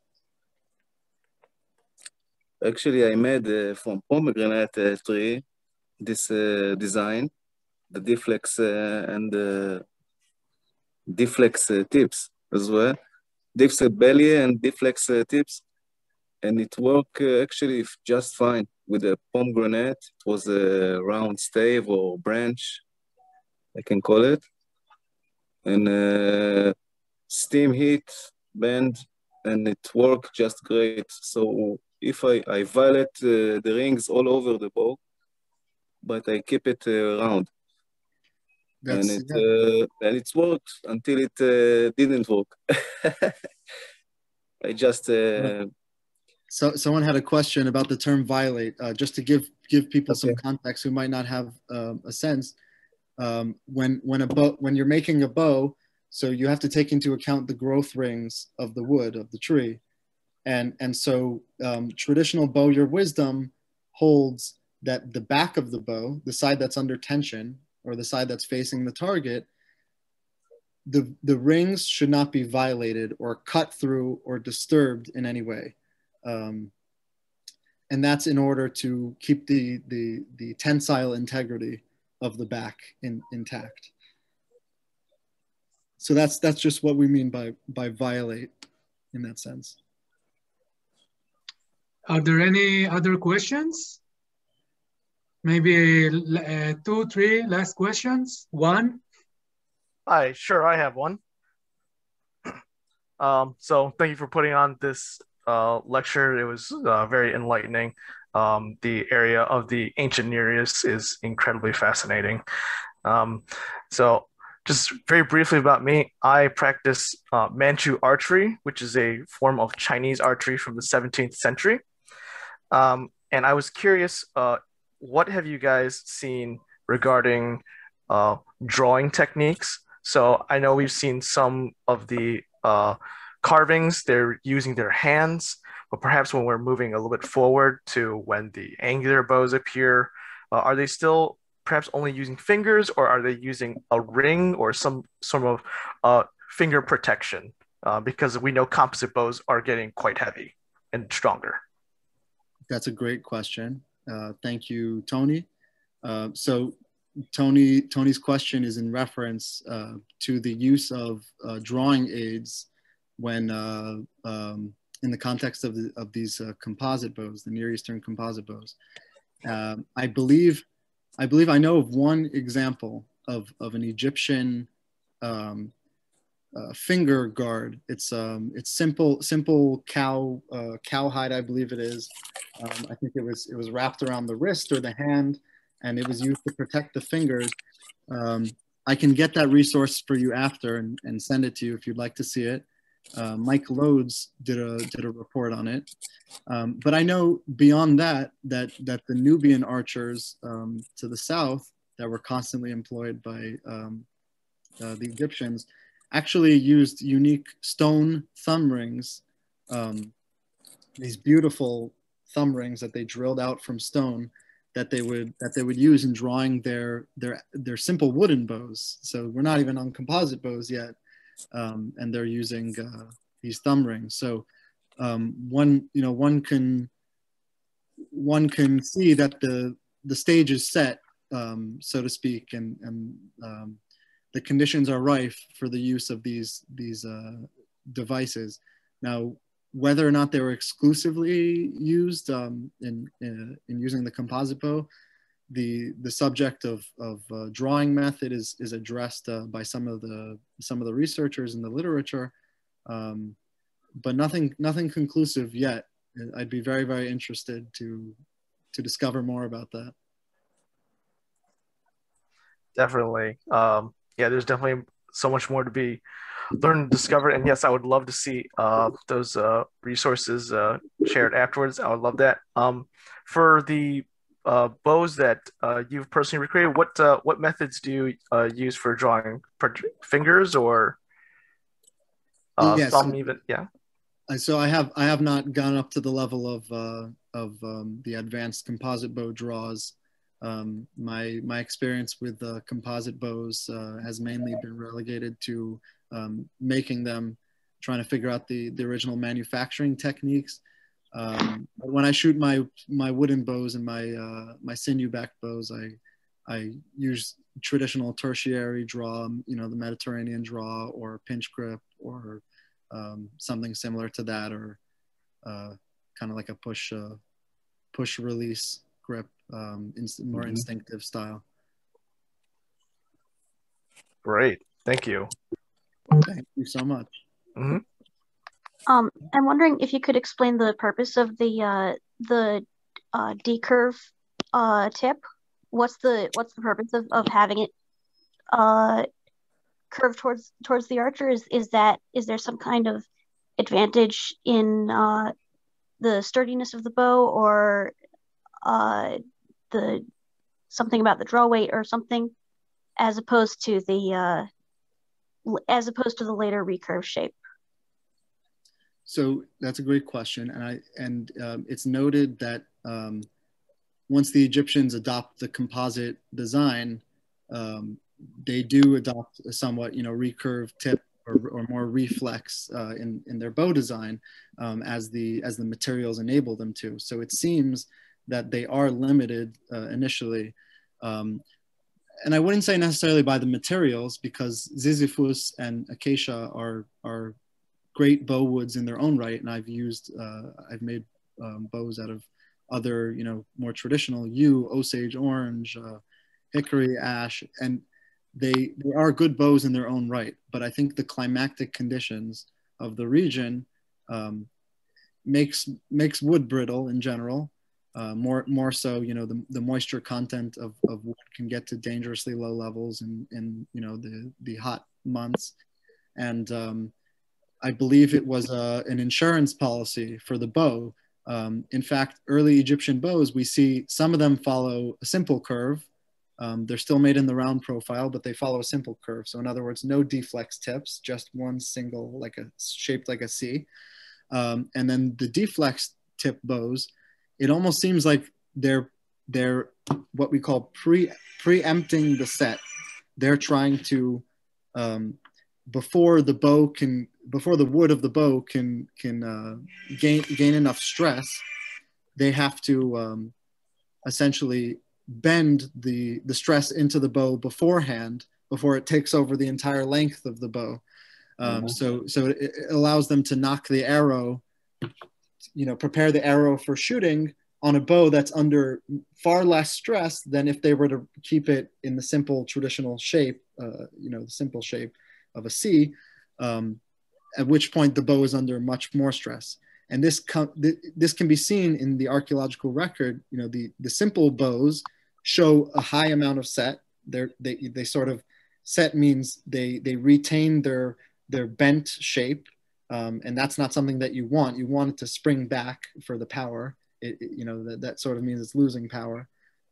Actually, I made from pomegranate tree this design, the Deflex and the Deflex tips as well, Deflex belly and Deflex tips, and it worked actually just fine with a pomegranate. It was a round stave or branch, I can call it, and steam heat, bend, and it worked just great. So if I violate the rings all over the bow, but I keep it round. And it's worked until it didn't work. I just... So someone had a question about the term violate, just to give people some context who might not have a sense. When you're making a bow, so you have to take into account the growth rings of the wood, of the tree. And so traditional bow your wisdom holds that the back of the bow, the side that's under tension, or the side that's facing the target, the rings should not be violated or cut through or disturbed in any way. And that's in order to keep the tensile integrity of the back intact. So that's just what we mean by violate in that sense. Are there any other questions? Maybe 2, 3 last questions. One. Hi, sure, I have one. So thank you for putting on this lecture. It was very enlightening. The area of the ancient Near East is incredibly fascinating. So just very briefly about me, I practice Manchu archery, which is a form of Chinese archery from the 17th century. And I was curious, what have you guys seen regarding drawing techniques? So I know we've seen some of the carvings, they're using their hands, but perhaps when we're moving a little bit forward to when the angular bows appear, are they still perhaps only using fingers, or are they using a ring or some sort of finger protection? Because we know composite bows are getting quite heavy and stronger. That's a great question. Thank you, Tony. So Tony's question is in reference to the use of drawing aids when in the context of these composite bows, the Near Eastern composite bows. I believe I know of one example of an Egyptian finger guard. It's simple cow hide, I believe it is. I think it was wrapped around the wrist or the hand, and it was used to protect the fingers. I can get that resource for you after and send it to you if you'd like to see it. Mike Lodes did a report on it. But I know beyond that the Nubian archers to the south that were constantly employed by the Egyptians actually used unique stone thumb rings, these beautiful thumb rings that they drilled out from stone that they would use in drawing their simple wooden bows. So we're not even on composite bows yet, and they're using thumb rings. So one can see that the stage is set, so to speak, and the conditions are rife for the use of these devices. Now, whether or not they were exclusively used in using the composite bow, the subject of drawing method is addressed by some of the researchers in the literature, but nothing conclusive yet. I'd be very, very interested to discover more about that. Definitely. Yeah, there's definitely so much more to be learned and discovered. And yes, I would love to see those resources shared afterwards. I would love that. For the bows that you've personally recreated, what methods do you use for drawing? Fingers or thumb even? Yeah. So I have not gone up to the level of the advanced composite bow draws. My experience with composite bows has mainly been relegated to making them, trying to figure out the original manufacturing techniques. When I shoot my wooden bows and my sinew back bows, I use traditional tertiary draw, the Mediterranean draw or pinch grip or something similar to that, or kind of like a push release grip, more instinctive style. Great, thank you. Thank you so much. Mm-hmm. I'm wondering if you could explain the purpose of the decurve tip. What's the purpose of having it curve towards the archer? Is there some kind of advantage in the sturdiness of the bow, or something about the draw weight or something, as opposed to the later recurve shape? So that's a great question, and it's noted that once the Egyptians adopt the composite design, they do adopt a somewhat, recurved tip or more reflex in their bow design as the materials enable them to. So it seems that they are limited initially, and I wouldn't say necessarily by the materials, because Sisyphus and acacia are great bow woods in their own right, and I've made bows out of other, more traditional yew, Osage orange, hickory, ash, and they are good bows in their own right. But I think the climatic conditions of the region makes wood brittle in general. More so, the moisture content of wood can get to dangerously low levels in the hot months, and I believe it was an insurance policy for the bow. In fact, early Egyptian bows, we see some of them follow a simple curve. They're still made in the round profile, but they follow a simple curve. So in other words, no deflex tips, just one single, shaped like a C. And then the deflex tip bows, it almost seems like they're what we call preempting the set. They're trying to, before the wood of the bow can gain enough stress, they have to essentially bend the stress into the bow beforehand, before it takes over the entire length of the bow. So it allows them to knock the arrow, prepare the arrow for shooting on a bow that's under far less stress than if they were to keep it in the simple traditional shape, the simple shape of a C, at which point the bow is under much more stress. And this can be seen in the archaeological record. The simple bows show a high amount of set. They sort of, set means they retain their bent shape, and that's not something that you want. You want it to spring back for the power. That sort of means it's losing power,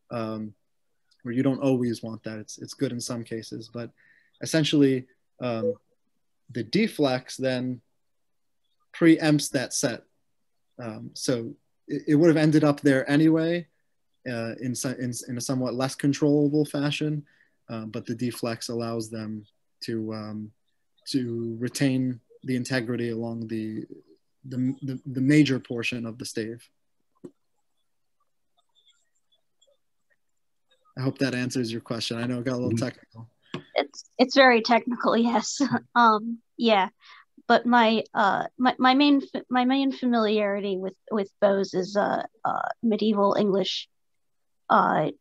where you don't always want that. It's good in some cases, but essentially the deflex then preempts that set. So it would have ended up there anyway, in a somewhat less controllable fashion, but the deflex allows them to retain the integrity along the major portion of the stave. I hope that answers your question. I know it got a little technical. It's very technical, yes. Yeah, but my main familiarity with bows is medieval English, and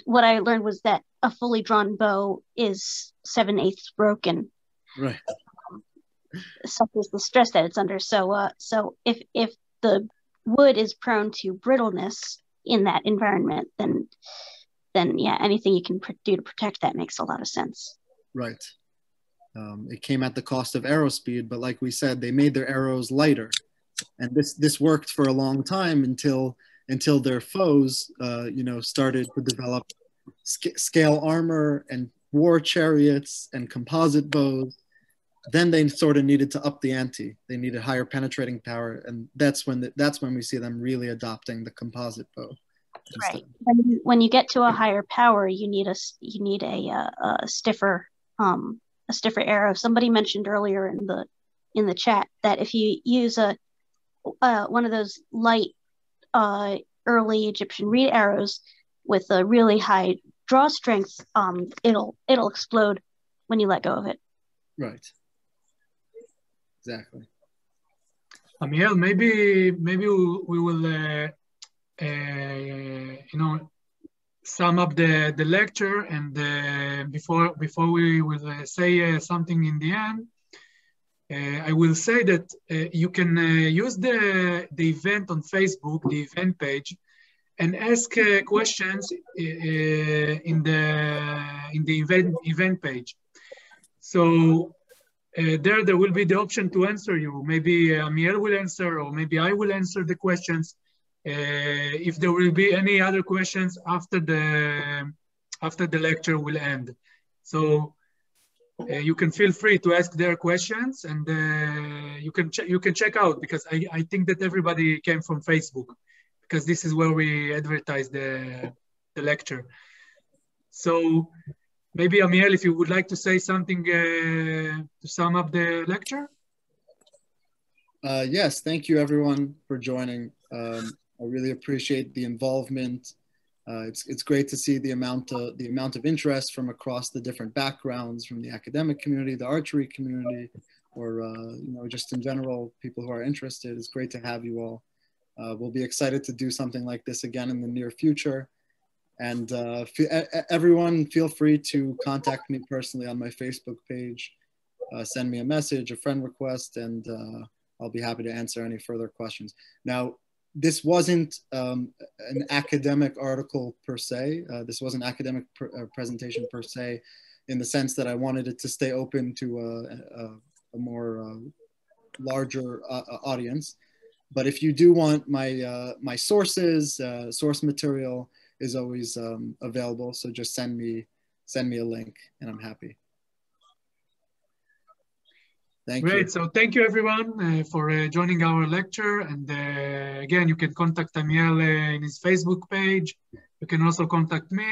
what I learned was that a fully drawn bow is 7/8 broken. Right. Such is the stress that it's under. So if the wood is prone to brittleness in that environment, then yeah, anything you can do to protect that makes a lot of sense. Right. It came at the cost of arrow speed, but like we said, they made their arrows lighter, and this worked for a long time until their foes, started to develop scale armor and war chariots and composite bows. Then they sort of needed to up the ante. They needed higher penetrating power, and that's when we see them really adopting the composite bow. Right. When you get to a higher power, you need a stiffer arrow. Somebody mentioned earlier in the chat that if you use one of those light early Egyptian reed arrows with a really high draw strength, it'll explode when you let go of it. Right. Exactly. Amiel, maybe we will sum up the lecture, and before we will say something in the end, I will say that you can use the event on Facebook, the event page, and ask questions in the event page. So there will be the option to answer you. Maybe Amiel will answer, or maybe I will answer the questions. If there will be any other questions after the lecture will end. So you can feel free to ask their questions, and you can check out, because I think that everybody came from Facebook, because this is where we advertise the lecture. So maybe Amiel, if you would like to say something to sum up the lecture. Yes, thank you everyone for joining. I really appreciate the involvement. It's great to see the amount of interest from across the different backgrounds, from the academic community, the archery community, or just in general, people who are interested. It's great to have you all. We'll be excited to do something like this again in the near future. And everyone, feel free to contact me personally on my Facebook page. Send me a message, a friend request, and I'll be happy to answer any further questions. Now, this wasn't an academic article per se. This was an academic presentation per se, in the sense that I wanted it to stay open to a more larger audience. But if you do want my sources, source material is always available. So just send me a link, and I'm happy. Thank you. Great. So thank you everyone for joining our lecture. And again, you can contact Amiel in his Facebook page. You can also contact me.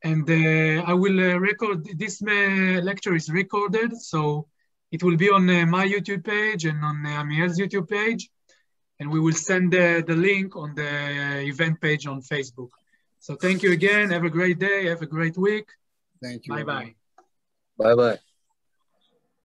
And I will record, this lecture is recorded. So it will be on my YouTube page and on Amiel's YouTube page. And we will send the link on the event page on Facebook. So thank you again. Have a great day. Have a great week. Thank you. Bye-bye. Bye-bye.